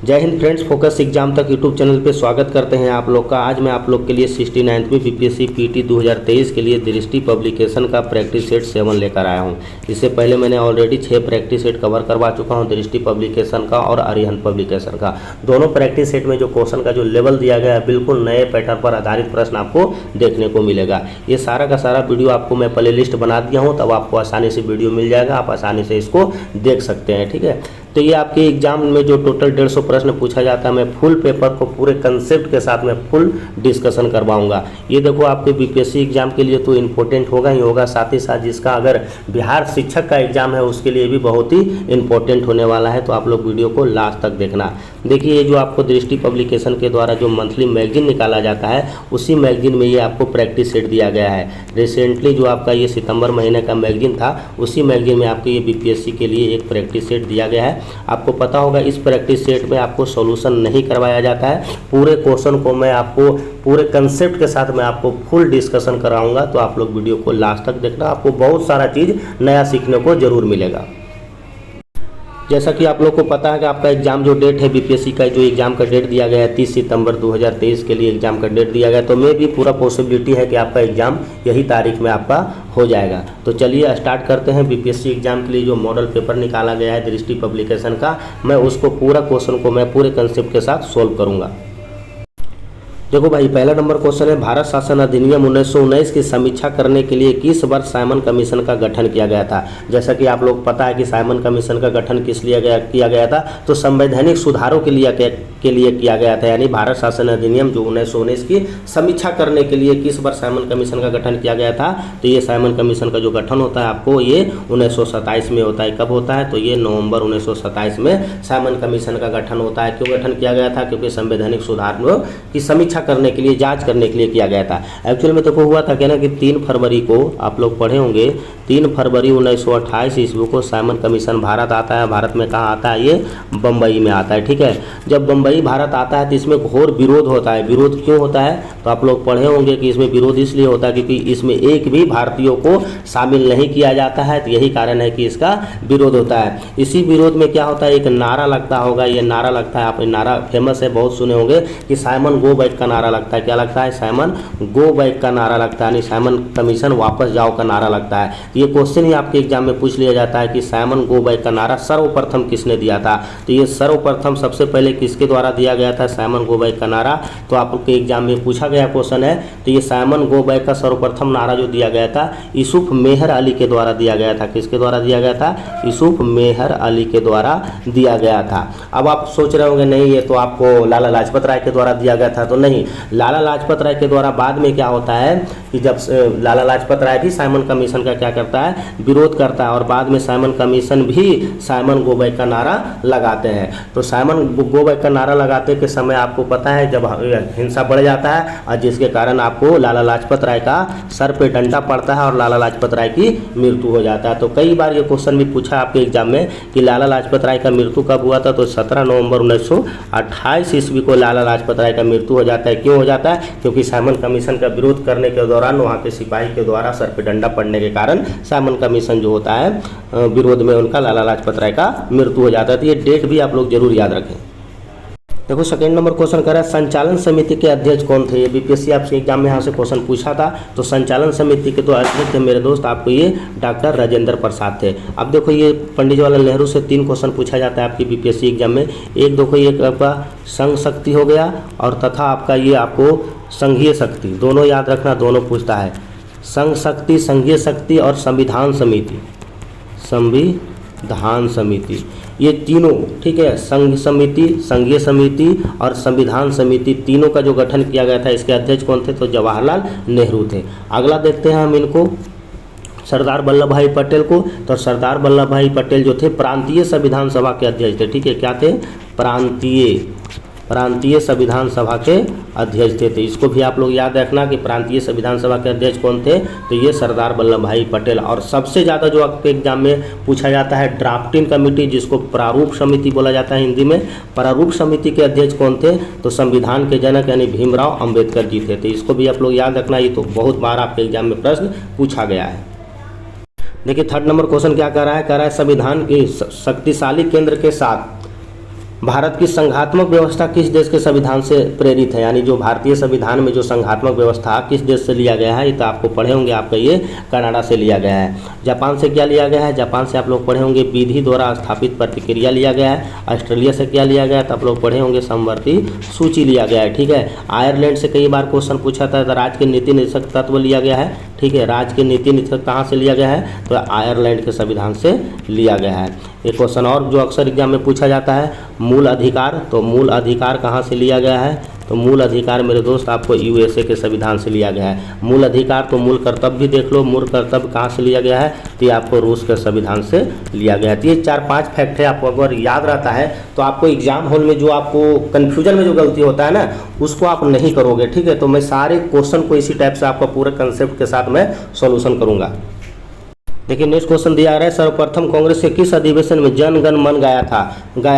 जय Hind friends, focus exam तक YouTube channel पे स्वागत करते हैं आप लोग का। आज मैं आप लोग के लिए 69वीं बीपीएससी पीटी 2023 के लिए दृष्टि पब्लिकेशन का प्रैक्टिस सेट 7 लेकर आया हूं। इससे पहले मैंने ऑलरेडी 6 प्रैक्टिस सेट कवर करवा चुका हूं, दृष्टि पब्लिकेशन का और अरिहंत पब्लिकेशन का। दोनों प्रैक्टिस सेट में जो क्वेश्चन का जो लेवल दिया गया है, बिल्कुल नए पैटर्न पर आधारित प्रश्न आपको देखने को मिलेगा। ये सारा का सारा वीडियो आपको मैं प्ले लिस्ट बना दिया हूँ, तब आपको आसानी से वीडियो मिल जाएगा, आप आसानी से इसको देख सकते हैं। ठीक है, तो ये आपके एग्जाम में जो टोटल 150 प्रश्न पूछा जाता है, मैं फुल पेपर को पूरे कंसेप्ट के साथ में फुल डिस्कशन करवाऊंगा। ये देखो, आपके बीपीएससी एग्जाम के लिए तो इम्पोर्टेंट होगा ही होगा, साथ ही साथ जिसका अगर बिहार शिक्षक का एग्जाम है उसके लिए भी बहुत ही इंपॉर्टेंट होने वाला है। तो आप लोग वीडियो को लास्ट तक देखना। देखिए, ये जो आपको दृष्टि पब्लिकेशन के द्वारा जो मंथली मैगजीन निकाला जाता है, उसी मैगजीन में ये आपको प्रैक्टिस सेट दिया गया है। रिसेंटली जो आपका ये सितंबर महीने का मैगजीन था, उसी मैगजीन में आपको ये बीपीएससी के लिए एक प्रैक्टिस सेट दिया गया है। आपको पता होगा, इस प्रैक्टिस सेट में आपको सॉल्यूशन नहीं करवाया जाता है। पूरे क्वेश्चन को मैं आपको पूरे कंसेप्ट के साथ मैं आपको फुल डिस्कशन कराऊंगा। तो आप लोग वीडियो को लास्ट तक देखना, आपको बहुत सारा चीज़ नया सीखने को जरूर मिलेगा। जैसा कि आप लोग को पता है कि आपका एग्जाम जो डेट है, बीपीएससी का जो एग्जाम का डेट दिया गया है 30 सितंबर 2023 के लिए एग्जाम का डेट दिया गया है। तो मैं भी पूरा पॉसिबिलिटी है कि आपका एग्जाम यही तारीख में आपका हो जाएगा। तो चलिए स्टार्ट करते हैं। बीपीएससी एग्जाम के लिए जो मॉडल पेपर निकाला गया है दृष्टि पब्लिकेशन का, मैं उसको पूरा क्वेश्चन को मैं पूरे कंसेप्ट के साथ सोल्व करूँगा। देखो भाई, पहला नंबर क्वेश्चन है, भारत शासन अधिनियम 1919 की समीक्षा करने के लिए किस वर्ष साइमन कमीशन का गठन किया गया था। जैसा कि आप लोग पता है कि साइमन कमीशन का गठन किस लिए किया गया था, तो संवैधानिक सुधारों के लिए किया गया था। यानी भारत शासन अधिनियम जो 1919 की समीक्षा करने के लिए किस वर्ष साइमन कमीशन का गठन किया गया था। तो ये साइमन कमीशन का जो गठन होता है आपको ये 1927 में होता है। कब होता है, तो ये नवंबर 1927 में साइमन कमीशन का गठन होता है। क्यों गठन किया गया था, क्योंकि संवैधानिक सुधारों की समीक्षा करने के लिए, जांच करने के लिए किया गया था। एक्चुअली में देखो हुआ था क्या ना कि 3 फरवरी को आप लोग पढ़े होंगे, 3 फरवरी 1928 ईस्वी को साइमन कमीशन भारत आता है। भारत में कहाँ आता है, ये बम्बई में आता है। ठीक है, जब बम्बई भारत आता है तो इसमें घोर विरोध होता है। विरोध क्यों होता है, तो आप लोग पढ़े होंगे कि इसमें विरोध इसलिए होता है क्योंकि इसमें एक भी भारतीयों को शामिल नहीं किया जाता है। तो यही कारण है कि इसका विरोध होता है। इसी विरोध में क्या होता है, एक नारा लगता होगा। ये नारा लगता है, आप नारा फेमस है, बहुत सुने होंगे कि साइमन गो बैक का नारा लगता है। क्या लगता है, साइमन गो बैक का नारा लगता है, यानी साइमन कमीशन वापस जाओ का नारा लगता है। ये क्वेश्चन ही आपके एग्जाम में पूछ लिया जाता है कि साइमन गो बैक का नारा सर्वप्रथम किसने दिया था। तो ये सर्वप्रथम सबसे पहले किसके द्वारा दिया गया था, साइमन गो बैक का नारा। तो आपके एग्जाम में पूछा गया क्वेश्चन है। तो ये साइमन गो बैक का सर्वप्रथम नारा जो दिया गया था, यूसुफ मेहर अली के द्वारा दिया गया था। किसके द्वारा दिया गया था, यूसुफ मेहर अली के द्वारा दिया गया था। अब आप सोच रहे होंगे नहीं, ये तो आपको लाला लाजपत राय के द्वारा दिया गया था। तो नहीं, लाला लाजपत राय के द्वारा बाद में क्या होता है कि जब लाला लाजपत राय भी साइमन कमीशन का क्या करता है, विरोध करता है, और बाद में साइमन कमीशन भी साइमन गो बैक का नारा लगाते हैं। तो साइमन गो बैक का नारा लगाते के समय आपको पता है जब हिंसा बढ़ जाता है, और जिसके कारण आपको लाला लाजपत राय का सर पे डंडा पड़ता है और लाला लाजपत राय की मृत्यु हो जाता है। तो कई बार ये क्वेश्चन भी पूछा आपके एग्जाम में कि लाला लाजपत राय का मृत्यु कब हुआ था। तो 17 नवंबर 1928 ईस्वी को लाला लाजपत राय का मृत्यु हो जाता है। क्यों हो जाता है, क्योंकि साइमन कमीशन का विरोध करने के दौरान वहाँ के सिपाही के द्वारा सर पे डंडा पड़ने के कारण साइमन कमीशन जो होता है विरोध में उनका लाला लाजपत राय का मृत्यु हो जाता है। तो ये डेट भी आप लोग जरूर याद रखें। देखो, सेकंड नंबर क्वेश्चन कर रहा है, संचालन समिति के अध्यक्ष कौन थे। ये बीपीएससी आपसे एग्जाम में यहाँ से क्वेश्चन पूछा था। तो संचालन समिति के तो अध्यक्ष थे मेरे दोस्त, आपको ये डॉक्टर राजेंद्र प्रसाद थे। अब देखो, ये पंडित जवाहरलाल नेहरू से 3 क्वेश्चन पूछा जाता है आपकी बीपीएससी एग्जाम में। एक देखो, ये आपका संघ शक्ति हो गया, और तथा आपका ये आपको संघीय शक्ति, दोनों याद रखना, दोनों पूछता है। संघ शक्ति, संघीय शक्ति और संविधान समिति, संविधान समिति, ये तीनों, ठीक है, संघ समिति, संघीय समिति और संविधान समिति, तीनों का जो गठन किया गया था, इसके अध्यक्ष कौन थे, तो जवाहरलाल नेहरू थे। अगला देखते हैं हम इनको, सरदार वल्लभ भाई पटेल को। तो सरदार वल्लभ भाई पटेल जो थे प्रांतीय संविधान सभा के अध्यक्ष थे। ठीक है, क्या थे, प्रांतीय संविधान सभा के अध्यक्ष थे। तो इसको भी आप लोग याद रखना कि प्रांतीय संविधान सभा के अध्यक्ष कौन थे, तो ये सरदार वल्लभ भाई पटेल। और सबसे ज़्यादा जो आपके एग्जाम में पूछा जाता है ड्राफ्टिंग कमेटी, जिसको प्रारूप समिति बोला जाता है हिंदी में, प्रारूप समिति के अध्यक्ष कौन थे, तो संविधान के जनक यानी भीमराव अंबेडकर जी थे। तो इसको भी आप लोग याद रखना, ये तो बहुत बार आपके एग्जाम में प्रश्न पूछा गया है। देखिए, थर्ड नंबर क्वेश्चन क्या कर रहा है, संविधान की शक्तिशाली केंद्र के साथ भारत की संघात्मक व्यवस्था किस देश के संविधान से प्रेरित है, यानी जो भारतीय संविधान में जो संघात्मक व्यवस्था किस देश से लिया गया है, ये तो आपको पढ़े होंगे, आपका ये कनाडा से लिया गया है। जापान से क्या लिया गया है, जापान से आप लोग पढ़े होंगे विधि द्वारा स्थापित प्रतिक्रिया लिया गया है। ऑस्ट्रेलिया से क्या लिया गया है, तो आप लोग पढ़े होंगे समवर्ती सूची लिया गया है, ठीक है। आयरलैंड से कई बार क्वेश्चन पूछा था, तो राज्य के नीति निर्देशक तत्व लिया गया है, ठीक है। राज्य के नीति निर्देशक कहाँ से लिया गया है, तो आयरलैंड के संविधान से लिया गया है। एक क्वेश्चन और जो अक्सर एग्जाम में पूछा जाता है, मूल अधिकार, तो मूल अधिकार कहाँ से लिया गया है, तो मूल अधिकार मेरे दोस्त आपको यूएसए के संविधान से लिया गया है। मूल अधिकार तो मूल कर्तव्य भी देख लो, मूल कर्तव्य कहाँ से लिया गया है, तो ये आपको रूस के संविधान से लिया गया है। तो ये 4-5 फैक्ट है, आपको अगर याद रहता है तो आपको एग्जाम हॉल में जो आपको कन्फ्यूजन में जो गलती होता है ना, उसको आप नहीं करोगे, ठीक है। तो मैं सारे क्वेश्चन को इसी टाइप से आपका पूरे कंसेप्ट के साथ मैं सॉल्यूशन करूँगा। देखिए नेक्स्ट क्वेश्चन दिया रहा है, सर्वप्रथम कांग्रेस के किस अधिवेशन में जन गण मन गाया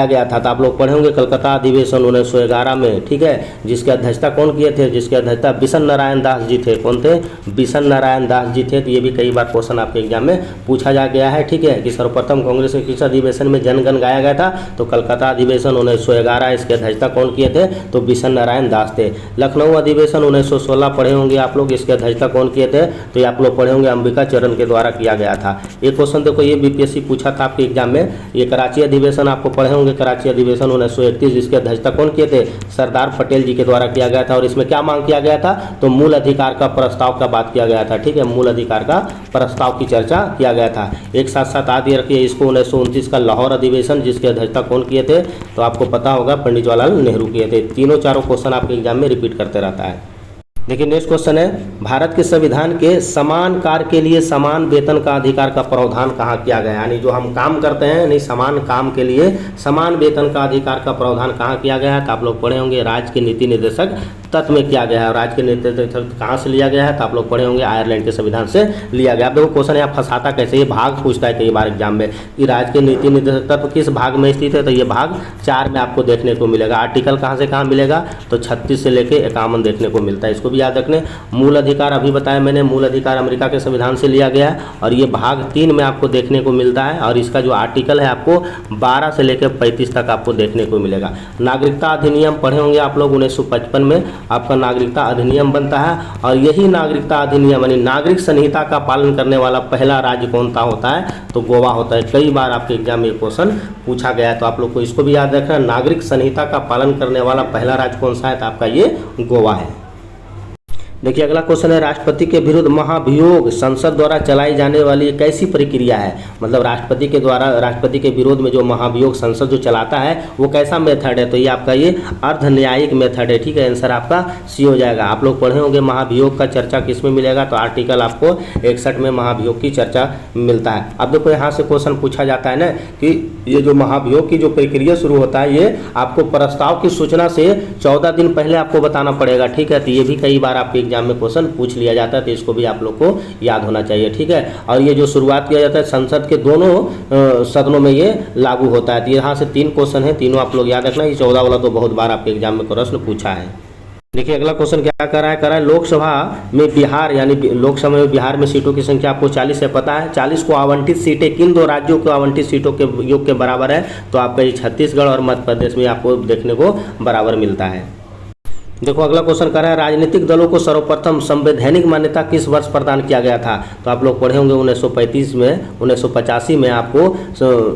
गया था, तो आप लोग पढ़े होंगे कलकत्ता अधिवेशन 1911 में, ठीक है। जिसकी अध्यक्षता कौन किए थे, जिसकी अध्यक्षता बिशन नारायण दास जी थे। कौन थे, बिशन नारायण दास जी थे। तो ये भी कई बार क्वेश्चन आपके एग्जाम में पूछा जा गया है, ठीक है, कि सर्वप्रथम कांग्रेस के किस अधिवेशन में जन गण गाया गया था, तो कलकत्ता अधिवेशन 1911। इसकी अध्यक्षता कौन किए थे, तो बिशन नारायण दास थे। लखनऊ अधिवेशन 1916 पढ़े होंगे आप लोग, इसकी अध्यक्षता कौन किए थे, तो ये आप लोग पढ़े होंगे अंबिका चरण के द्वारा किया गया था। ये क्वेश्चन देखो, ये बीपीएससी पूछा था आपके एग्जाम में। ये कराची अधिवेशन आपको पढ़े होंगे, कराची अधिवेशन 1931, जिसके अध्यक्षता कौन किए थे, सरदार पटेल जी के द्वारा किया गया था। और इसमें क्या मांग किया गया था, तो मूल अधिकार का प्रस्ताव का बात किया गया था, ठीक है। मूल अधिकार का प्रस्ताव की चर्चा किया गया था। एक साथ साथ याद रखिए इसको 1929 का लाहौर अधिवेशन, जिसकी अध्यक्षता कौन किए थे, तो आपको पता होगा पंडित जवाहरलाल नेहरू किए थे। तीनों चारों क्वेश्चन आपके एग्जाम में रिपीट करते रहता है। देखिए नेक्स्ट क्वेश्चन है, भारत के संविधान के समान कार्य के लिए समान वेतन का अधिकार का प्रावधान कहाँ किया गया है, यानी जो हम काम करते हैं नहीं समान काम के लिए समान वेतन का अधिकार का प्रावधान कहाँ किया गया है, तो आप लोग पढ़े होंगे राज्य के नीति निर्देशक तत्व में किया गया है। और राज्य के नीति निर्देशक कहाँ से लिया गया है, तो आप लोग पढ़े होंगे आयरलैंड के संविधान से लिया गया। अब देखो क्वेश्चन यहाँ फंसाता कैसे, ये भाग पूछता है कई बार एग्जाम में कि राज्य के नीति निर्देशक तत्व किस भाग में स्थित है, तो ये भाग 4 में आपको देखने को मिलेगा। आर्टिकल कहाँ से कहाँ मिलेगा, तो 36 से लेके 51 देखने को मिलता है, इसको भी याद रखने। मूल अधिकार अभी बताया मैंने, मूल अधिकार अमेरिका के संविधान से लिया गया है और ये भाग 3 में आपको देखने को मिलता है। और इसका जो आर्टिकल है आपको 12 से लेकर 35 तक आपको देखने को मिलेगा। नागरिकता अधिनियम पढ़े होंगे आप लोग, 1955 में आपका नागरिकता अधिनियम बनता है। और यही नागरिकता अधिनियम यानी नागरिक संहिता का पालन करने वाला पहला राज्य कौन सा होता है, तो गोवा होता है। कई बार आपके एग्जाम में क्वेश्चन पूछा गया है, तो आप लोग को इसको भी याद रखना, नागरिक संहिता का पालन करने वाला पहला राज्य कौन सा है, तो आपका ये गोवा है। देखिए अगला क्वेश्चन है, राष्ट्रपति के विरुद्ध महाभियोग संसद द्वारा चलाई जाने वाली एक ऐसी प्रक्रिया है, मतलब राष्ट्रपति के द्वारा राष्ट्रपति के विरोध में जो महाभियोग संसद जो चलाता है वो कैसा मेथड है, तो ये आपका ये अर्ध न्यायिक मेथड है, ठीक है। आंसर आपका सी हो जाएगा। आप लोग पढ़े होंगे महाभियोग का चर्चा किस में मिलेगा, तो आर्टिकल आपको 61 में महाभियोग की चर्चा मिलता है। अब देखो यहाँ से क्वेश्चन पूछा जाता है ना कि ये जो महाभियोग की जो प्रक्रिया शुरू होता है, ये आपको प्रस्ताव की सूचना से 14 दिन पहले आपको बताना पड़ेगा, ठीक है। तो ये भी कई बार आपके एग्जाम में क्वेश्चन पूछ लिया जाता है, तो इसको भी आप लोग को याद होना चाहिए, ठीक है। और ये जो शुरुआत किया जाता है संसद के दोनों सदनों में ये लागू होता है। तो यहाँ से 3 क्वेश्चन है, तीनों आप लोग याद रखना। ये 14 वाला तो बहुत बार आपके एग्जाम में प्रश्न पूछा है। देखिए अगला क्वेश्चन क्या कर रहा है, लोकसभा में बिहार यानी लोकसभा में बिहार में सीटों की संख्या आपको 40 है, पता है। 40 को आवंटित सीटें किन 2 राज्यों को आवंटित सीटों के योग के बराबर है, तो आपका ये छत्तीसगढ़ और मध्य प्रदेश में आपको देखने को बराबर मिलता है। देखो अगला क्वेश्चन कर रहा है, राजनीतिक दलों को सर्वप्रथम संवैधानिक मान्यता किस वर्ष प्रदान किया गया था, तो आप लोग पढ़े होंगे 1935 में 1985 में आपको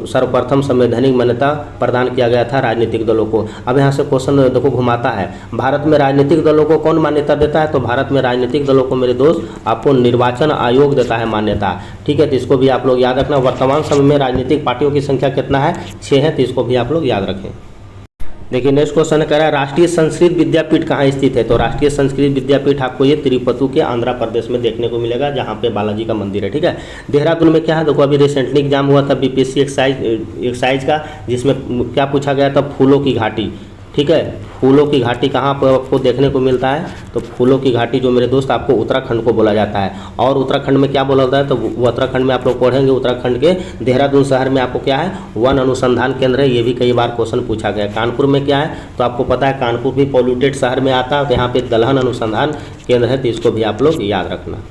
सर्वप्रथम संवैधानिक मान्यता प्रदान किया गया था राजनीतिक दलों को। अब यहाँ से क्वेश्चन देखो घुमाता है, भारत में राजनीतिक दलों को कौन मान्यता देता है, तो भारत में राजनीतिक दलों को मेरे दोस्त आपको निर्वाचन आयोग देता है मान्यता, ठीक है। तो इसको भी आप लोग याद रखना। वर्तमान समय में राजनीतिक पार्टियों की संख्या कितना है, 6 है, तो इसको भी आप लोग याद रखें। देखिए नेक्स्ट क्वेश्चन कह रहा है, राष्ट्रीय संस्कृत विद्यापीठ कहाँ स्थित है, तो राष्ट्रीय संस्कृत विद्यापीठ आपको ये तिरुपति के आंध्र प्रदेश में देखने को मिलेगा, जहाँ पे बालाजी का मंदिर है, ठीक है। देहरादून में क्या है, देखो अभी रिसेंटली एग्जाम हुआ था बीपीएससी एक्साइज का, जिसमें क्या पूछा गया था, फूलों की घाटी, ठीक है। फूलों की घाटी कहाँ पर आपको देखने को मिलता है, तो फूलों की घाटी जो मेरे दोस्त आपको उत्तराखंड को बोला जाता है। और उत्तराखंड में क्या बोला जाता है, तो उत्तराखंड में आप लोग पढ़ेंगे उत्तराखंड के देहरादून शहर में आपको क्या है, वन अनुसंधान केंद्र है। ये भी कई बार क्वेश्चन पूछा गया। कानपुर में क्या है, तो आपको पता है कानपुर भी पॉल्यूटेड शहर में आता है, तो यहाँ पे दलहन अनुसंधान केंद्र है, तो इसको भी आप लोग याद रखना।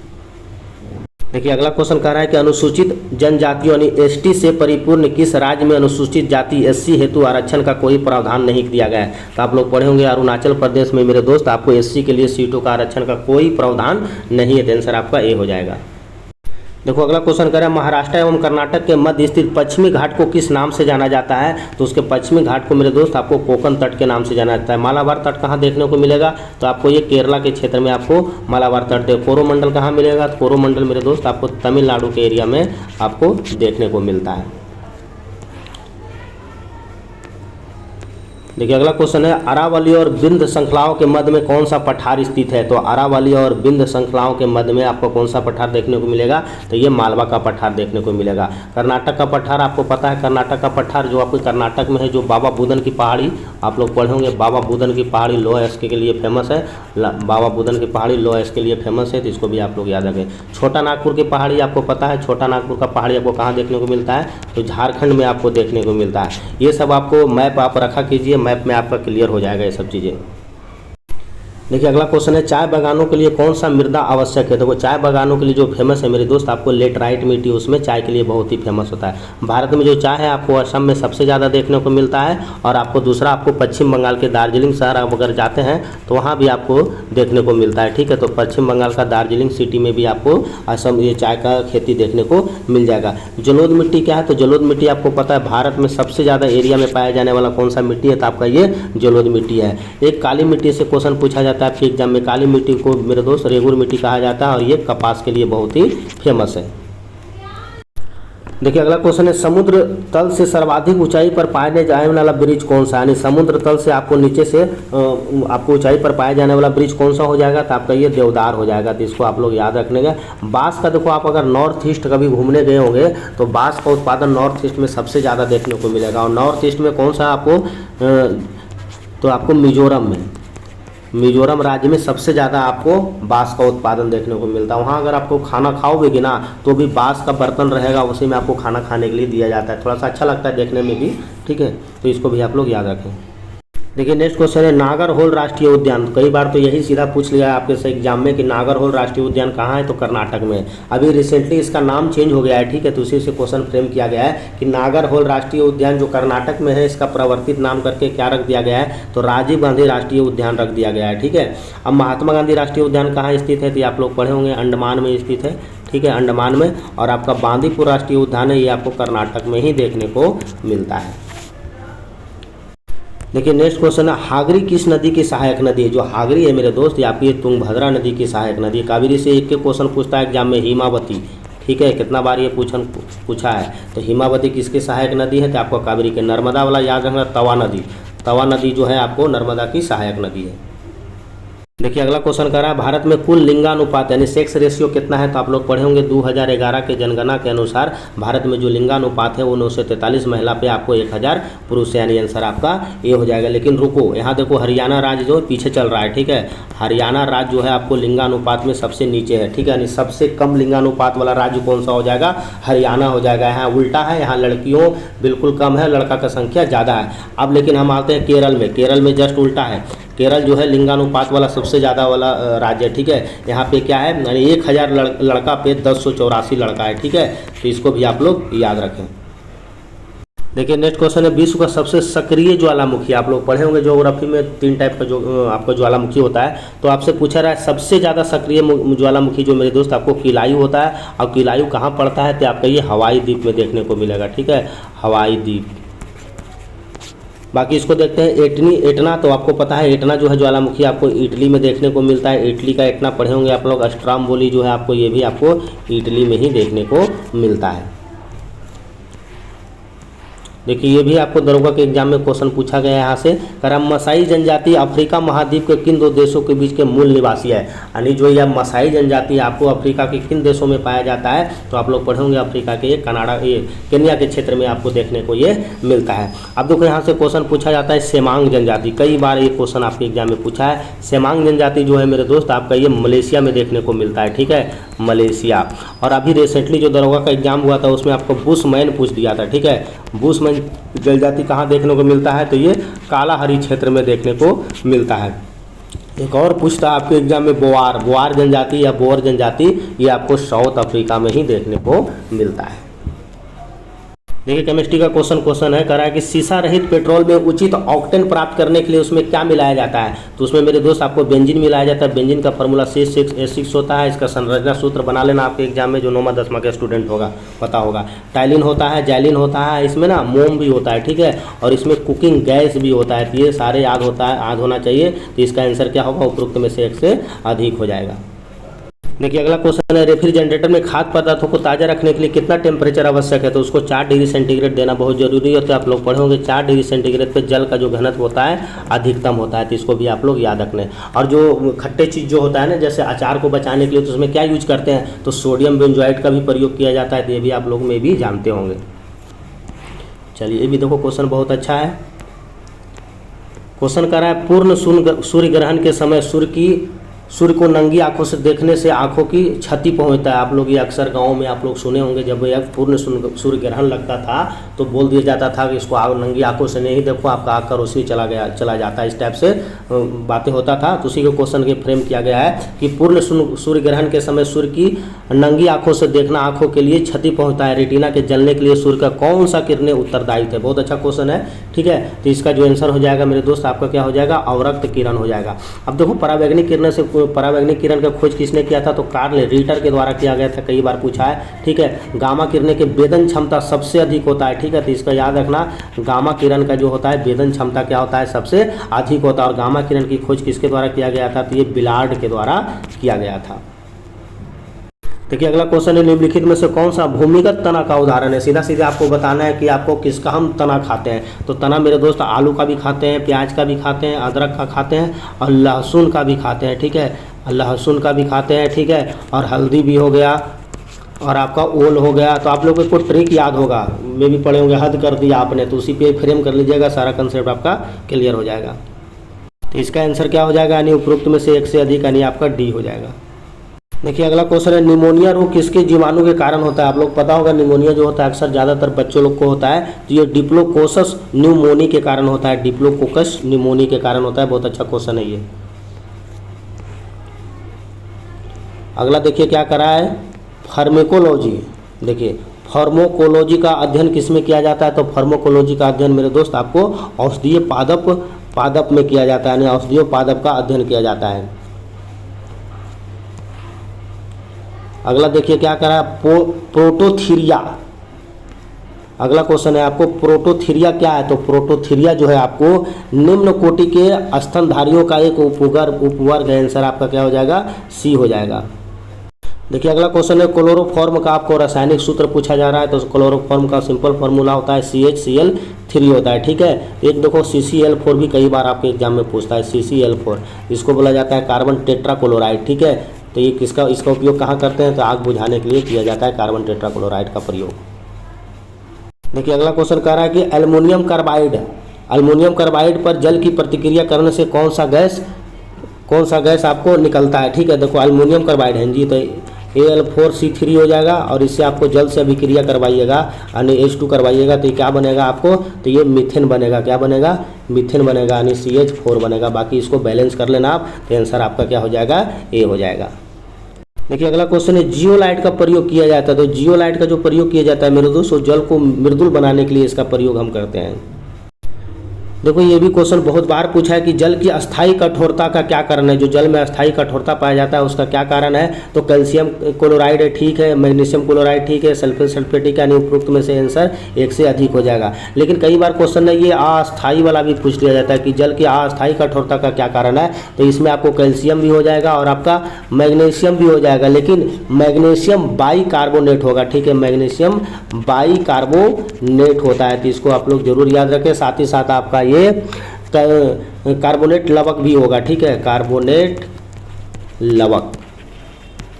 देखिए अगला क्वेश्चन कह रहा है कि अनुसूचित जनजातियों यानी एसटी से परिपूर्ण किस राज्य में अनुसूचित जाति एससी हेतु आरक्षण का कोई प्रावधान नहीं दिया गया है। तो आप लोग पढ़े होंगे अरुणाचल प्रदेश में मेरे दोस्त आपको एससी के लिए सीटों का आरक्षण का कोई प्रावधान नहीं है। तो आंसर आपका ए हो जाएगा। देखो अगला क्वेश्चन कर रहा है महाराष्ट्र एवं कर्नाटक के मध्य स्थित पश्चिमी घाट को किस नाम से जाना जाता है। तो उसके पश्चिमी घाट को मेरे दोस्त आपको कोंकण तट के नाम से जाना जाता है। मालाबार तट कहाँ देखने को मिलेगा। तो आपको ये केरला के क्षेत्र में आपको मालाबार तट। कोरोमंडल कहाँ मिलेगा। तो कोरोमंडल मेरे दोस्त आपको तमिलनाडु के एरिया में आपको देखने को मिलता है। देखिए अगला क्वेश्चन है अरावली और विंध्य श्रृंखलाओं के मध्य में कौन सा पठार स्थित है। तो अरावली और विंध्य श्रृंखलाओं के मध्य में आपको कौन सा पठार देखने को मिलेगा। तो ये मालवा का पठार देखने को मिलेगा। कर्नाटक का पठार आपको पता है, कर्नाटक का पठार जो आपको कर्नाटक में है, जो बाबा बुदन की पहाड़ी आप लोग पढ़े होंगे। बाबा बुदन की पहाड़ी लो एस्के के लिए फेमस है। बाबा बुदन की पहाड़ी लो एस्के के लिए फेमस है, तो इसको भी आप लोग याद रखें। छोटा नागपुर की पहाड़ी आपको पता है, छोटा नागपुर का पहाड़ी आपको कहाँ देखने को मिलता है। तो झारखंड में आपको देखने को मिलता है। ये सब आपको मैप आप रखा कीजिए, मैप में आपका क्लियर हो जाएगा ये सब चीज़ें। देखिए अगला क्वेश्चन है चाय बागानों के लिए कौन सा मृदा आवश्यक है। तो वो चाय बागानों के लिए जो फेमस है मेरे दोस्त आपको लेटराइट मिट्टी, उसमें चाय के लिए बहुत ही फेमस होता है। भारत में जो चाय है आपको असम में सबसे ज़्यादा देखने को मिलता है, और आपको दूसरा आपको पश्चिम बंगाल के दार्जिलिंग शहर आप अगर जाते हैं तो वहाँ भी आपको देखने को मिलता है। ठीक है, तो पश्चिम बंगाल का दार्जिलिंग सिटी में भी आपको असम ये चाय का खेती देखने को मिल जाएगा। जलोढ़ मिट्टी क्या है। तो जलोढ़ मिट्टी आपको पता है भारत में सबसे ज़्यादा एरिया में पाया जाने वाला कौन सा मिट्टी है। तो आपका ये जलोढ़ मिट्टी है। एक काली मिट्टी से क्वेश्चन पूछा जाता है आपके एग्जाम में। काली मिट्टी को मेरे दोस्त रेगुर मिट्टी कहा जाता है, और ये कपास के लिए बहुत ही फेमस है। देखिए अगला क्वेश्चन है समुद्र तल से सर्वाधिक ऊंचाई पर पाए जाने वाला ब्रिज कौन सा है। यानी समुद्र तल से आपको नीचे से आपको ऊंचाई पर पाया जाने वाला ब्रिज कौन सा हो जाएगा। तो आपका ये देवदार हो जाएगा। तो इसको आप लोग याद रखने का। बांस का देखो आप अगर नॉर्थ ईस्ट कभी घूमने गए होंगे तो बांस का उत्पादन नॉर्थ ईस्ट में सबसे ज़्यादा देखने को मिलेगा। और नॉर्थ ईस्ट में कौन सा आपको तो आपको मिजोरम राज्य में सबसे ज़्यादा आपको बांस का उत्पादन देखने को मिलता है। वहाँ अगर आपको खाना खाओगे कि ना तो भी बांस का बर्तन रहेगा, उसी में आपको खाना खाने के लिए दिया जाता है। थोड़ा सा अच्छा लगता है देखने में भी। ठीक है, तो इसको भी आप लोग याद रखें। देखिए नेक्स्ट क्वेश्चन है नागरहोल राष्ट्रीय उद्यान। कई बार तो यही सीधा पूछ लिया है आपके से एग्जाम में कि नागरहोल राष्ट्रीय उद्यान कहाँ है। तो कर्नाटक में। अभी रिसेंटली इसका नाम चेंज हो गया है। ठीक है, तो उसी से क्वेश्चन फ्रेम किया गया है कि नागरहोल राष्ट्रीय उद्यान जो कर्नाटक में है इसका परिवर्तित नाम करके क्या रख दिया गया है। तो राजीव गांधी राष्ट्रीय उद्यान रख दिया गया है। ठीक है, अब महात्मा गांधी राष्ट्रीय उद्यान कहाँ स्थित है। तो आप लोग पढ़े होंगे अंडमान में स्थित है। ठीक है, अंडमान में। और आपका बांदीपुर राष्ट्रीय उद्यान है, ये आपको कर्नाटक में ही देखने को मिलता है। देखिए नेक्स्ट क्वेश्चन है हागरी किस नदी की सहायक नदी है। जो हागरी है मेरे दोस्त ये आपकी तुंगभद्रा नदी की सहायक नदी है। कावेरी से एक के क्वेश्चन पूछता है एग्जाम में हिमावती। ठीक है, कितना बार ये पूछा है। तो हिमावती किसकी सहायक नदी है। तो आपको कावेरी के। नर्मदा वाला याद रखना तवा नदी जो है आपको नर्मदा की सहायक नदी है। देखिए अगला क्वेश्चन कर रहा है भारत में कुल लिंगानुपात यानी सेक्स रेशियो कितना है। तो आप लोग पढ़े होंगे 2011 के जनगणना के अनुसार भारत में जो लिंगानुपात है वो 943 महिला पे आपको 1000 पुरुष है। यानी आंसर आपका ये हो जाएगा। लेकिन रुको, यहाँ देखो हरियाणा राज्य जो पीछे चल रहा है। ठीक है, हरियाणा राज्य जो है आपको लिंगानुपात में सबसे नीचे है। ठीक है, यानी सबसे कम लिंगानुपात वाला राज्य कौन सा हो जाएगा। हरियाणा हो जाएगा। यहाँ उल्टा है, यहाँ लड़कियों बिल्कुल कम है, लड़का का संख्या ज़्यादा है। अब लेकिन हम आते हैं केरल में जस्ट उल्टा है। केरल जो है लिंगानुपात वाला सबसे ज़्यादा वाला राज्य है। ठीक है, यहाँ पे क्या है यानी 1000 लड़का पे 1084 लड़का है। ठीक है, तो इसको भी आप लोग याद रखें। देखिए नेक्स्ट क्वेश्चन है विश्व का सबसे सक्रिय ज्वालामुखी। आप लोग पढ़े होंगे ज्योग्राफी में 3 टाइप का जो आपका ज्वालामुखी होता है। तो आपसे पूछा रहा है सबसे ज़्यादा सक्रिय ज्वालामुखी जो मेरे दोस्त आपको किलायु होता है। और किलायु कहाँ पड़ता है। तो आपका ये हवाई द्वीप में देखने को मिलेगा। ठीक है, हवाई द्वीप। बाकी इसको देखते हैं एटना। तो आपको पता है एटना जो है ज्वालामुखी आपको इटली में देखने को मिलता है। इटली का एटना पढ़े होंगे आप लोग। अस्ट्राम्बोली जो है आपको ये भी आपको इटली में ही देखने को मिलता है। देखिए ये भी आपको दरोगा के एग्जाम में क्वेश्चन पूछा गया है। यहाँ से करम मसाई जनजाति अफ्रीका महाद्वीप के किन 2 देशों के बीच के मूल निवासी है। यानी जो यह मसाई जनजाति आपको अफ्रीका के किन देशों में पाया जाता है। तो आप लोग पढ़े होंगे अफ्रीका के केन्या के क्षेत्र में आपको देखने को ये मिलता है। अब देखो यहाँ से क्वेश्चन पूछा जाता है सेमांग जनजाति। कई बार ये क्वेश्चन आपके एग्जाम में पूछा है। सेमांग जनजाति जो है मेरे दोस्त आपका ये मलेशिया में देखने को मिलता है। ठीक है, मलेशिया। और अभी रिसेंटली जो दरोगा का एग्जाम हुआ था उसमें आपको बुशमैन पूछ दिया था। ठीक है, बुशमैन जनजाति कहाँ देखने को मिलता है। तो ये कालाहारी क्षेत्र में देखने को मिलता है। एक और पूछता है आपके एग्जाम में बोआर जनजाति या बोअर जनजाति, ये आपको साउथ अफ्रीका में ही देखने को मिलता है। देखिए केमिस्ट्री का क्वेश्चन है, कह रहा है कि सीसा रहित पेट्रोल में उचित ऑक्टेन प्राप्त करने के लिए उसमें क्या मिलाया जाता है। तो उसमें मेरे दोस्त आपको बेंजीन मिलाया जाता है। बेंजीन का फॉर्मूला C6H6 होता है। इसका संरचना सूत्र बना लेना आपके एग्जाम में, जो 9वां 10वां का स्टूडेंट होगा पता होगा। टाइलिन होता है, जैलिन होता है, इसमें ना मोम भी होता है, ठीक है, और इसमें कुकिंग गैस भी होता है। तो ये सारे याद होना चाहिए। तो इसका आंसर क्या होगा, उपरोक्त में से एक से अधिक हो जाएगा। देखिए अगला क्वेश्चन है, रेफ्रिजरेटर में खाद्य पदार्थों को ताज़ा रखने के लिए कितना टेम्परेचर आवश्यक है। तो उसको 4 डिग्री सेंटीग्रेड देना बहुत जरूरी है। तो आप लोग पढ़े होंगे 4 डिग्री सेंटीग्रेड पे जल का जो घनत्व होता है अधिकतम होता है। तो इसको भी आप लोग याद रखना है। और जो खट्टे चीज़ जो होता है ना, जैसे अचार को बचाने के लिए, तो उसमें क्या यूज करते हैं, तो सोडियम बेंजोएट का भी प्रयोग किया जाता है। तो ये भी आप लोग में भी जानते होंगे। चलिए ये भी देखो क्वेश्चन बहुत अच्छा है। क्वेश्चन कर रहा है, पूर्ण सूर्य ग्रहण के समय सूर्य को नंगी आंखों से देखने से आंखों की क्षति पहुंचता है। आप लोग ये अक्सर गाँव में आप लोग सुने होंगे, जब यह पूर्ण सूर्य ग्रहण लगता था तो बोल दिया जाता था कि इसको नंगी आंखों से नहीं देखो, आपका आँख का रोशनी चला जाता है। इस टाइप से बातें होता था। तो उसी के क्वेश्चन के फ्रेम किया गया है कि पूर्ण सूर्य ग्रहण के समय सूर्य की नंगी आंखों से देखना आंखों के लिए क्षति पहुँचता है। रेटिना के जलने के लिए सूर्य का कौन सा किरणें उत्तरदायी थे। बहुत अच्छा क्वेश्चन है, ठीक है। तो इसका जो आंसर हो जाएगा मेरे दोस्त आपका क्या हो जाएगा, अवरक्त किरण हो जाएगा। अब देखो परावैंगनिक किरण का खोज किसने किया था, तो कार्ल रिटर के द्वारा किया गया था। कई बार पूछा है, ठीक है। गामा किरणें के वेदन क्षमता सबसे अधिक होता है, ठीक है। तो इसका याद रखना, गामा किरण का जो होता है वेदन क्षमता क्या होता है, सबसे अधिक होता है। और गामा किरण की खोज किसके द्वारा किया गया था, तो ये बिलार्ड के द्वारा किया गया था। देखिए अगला क्वेश्चन है, निम्नलिखित में से कौन सा भूमिगत तना का उदाहरण है। सीधा सीधा आपको बताना है कि आपको किसका हम तना खाते हैं। तो तना मेरे दोस्त आलू का भी खाते हैं, प्याज का भी खाते हैं, अदरक का खाते हैं और लहसुन का भी खाते हैं, ठीक है। लहसुन का भी खाते हैं, ठीक है। और हल्दी भी हो गया और आपका ओल हो गया। तो आप लोगों को ट्रिक याद होगा, मैं भी पढ़े होंगे, हद कर दिया आपने, तो उसी पे फ्रेम कर लीजिएगा, सारा कंसेप्ट आपका क्लियर हो जाएगा। तो इसका आंसर क्या हो जाएगा, यानी उपरोक्त में से एक से अधिक, यानी आपका डी हो जाएगा। देखिए अगला क्वेश्चन है, निमोनिया रोग किसके जीवाणु के कारण होता है। आप लोग पता होगा निमोनिया जो होता है अक्सर ज़्यादातर बच्चों लोग को होता है। तो ये डिप्लोकोकस न्यूमोनी के कारण होता है। डिप्लोकोकस न्यूमोनी के कारण होता है। बहुत अच्छा क्वेश्चन है ये। अगला देखिए क्या करा है, फार्मेकोलॉजी। देखिए फार्माकोलॉजी का अध्ययन किस में किया जाता है, तो फार्माकोलॉजी का अध्ययन मेरे दोस्त आपको औषधीय पादप में किया जाता है, यानी औषधीय पादप का अध्ययन किया जाता है। अगला देखिए क्या करा, प्रोटोथीरिया। अगला क्वेश्चन है आपको, प्रोटोथीरिया क्या है। तो प्रोटोथीरिया जो है आपको निम्न कोटि के स्तनधारियों का एक उपवर्ग है। आंसर आपका क्या हो जाएगा, सी हो जाएगा। देखिए अगला क्वेश्चन है, क्लोरोफॉर्म का आपको रासायनिक सूत्र पूछा जा रहा है। तो क्लोरोफॉर्म का सिंपल फार्मूला होता है CHCl3 होता है, ठीक है। एक देखो CCl4 भी कई बार आपके एग्जाम में पूछता है। CCl4 इसको बोला जाता है कार्बन टेट्राक्लोराइड, ठीक है। तो ये इसका उपयोग कहाँ करते हैं, तो आग बुझाने के लिए किया जाता है कार्बन टेट्राक्लोराइड का प्रयोग। देखिए अगला क्वेश्चन कह रहा है कि एल्युमिनियम कार्बाइड पर जल की प्रतिक्रिया करने से कौन सा गैस आपको निकलता है, ठीक है। देखो एल्युमिनियम कार्बाइड है जी, तो Al4C3 हो जाएगा। और इससे आपको जल से अभिक्रिया करवाइएगा, यानी H2 करवाइएगा, तो ये क्या बनेगा आपको, तो ये मीथेन बनेगा। क्या बनेगा, मीथेन बनेगा, यानी CH4 बनेगा। बाकी इसको बैलेंस कर लेना आप, तो आंसर आपका क्या हो जाएगा, ए हो जाएगा। देखिए अगला क्वेश्चन है, जियोलाइट का प्रयोग किया जाता है। तो जियोलाइट का जो प्रयोग किया जाता है मेरे दोस्तों, जल को मृदुल बनाने के लिए इसका प्रयोग हम करते हैं। देखो ये भी क्वेश्चन बहुत बार पूछा है कि जल की अस्थायी कठोरता का क्या कारण है। जो जल में अस्थायी कठोरता पाया जाता है उसका क्या कारण है, तो कैल्शियम क्लोराइड है, ठीक है। मैग्नीशियम क्लोराइड, ठीक है। सल्फेटिक, यानी उपरोक्त में से आंसर एक से अधिक हो जाएगा। लेकिन कई बार क्वेश्चन में ये अस्थायी वाला भी पूछ लिया जाता है कि जल की अस्थायी कठोरता का क्या कारण है। तो इसमें आपको कैल्शियम भी हो जाएगा और आपका मैग्नीशियम भी हो जाएगा, लेकिन मैग्नीशियम बाइकार्बोनेट होगा, ठीक है। मैग्नीशियम बाइकार्बोनेट होता है। तो इसको आप लोग जरूर याद रखें। साथ ही साथ आपका ये कार्बोनेट लवक भी होगा, ठीक है, कार्बोनेट लवक।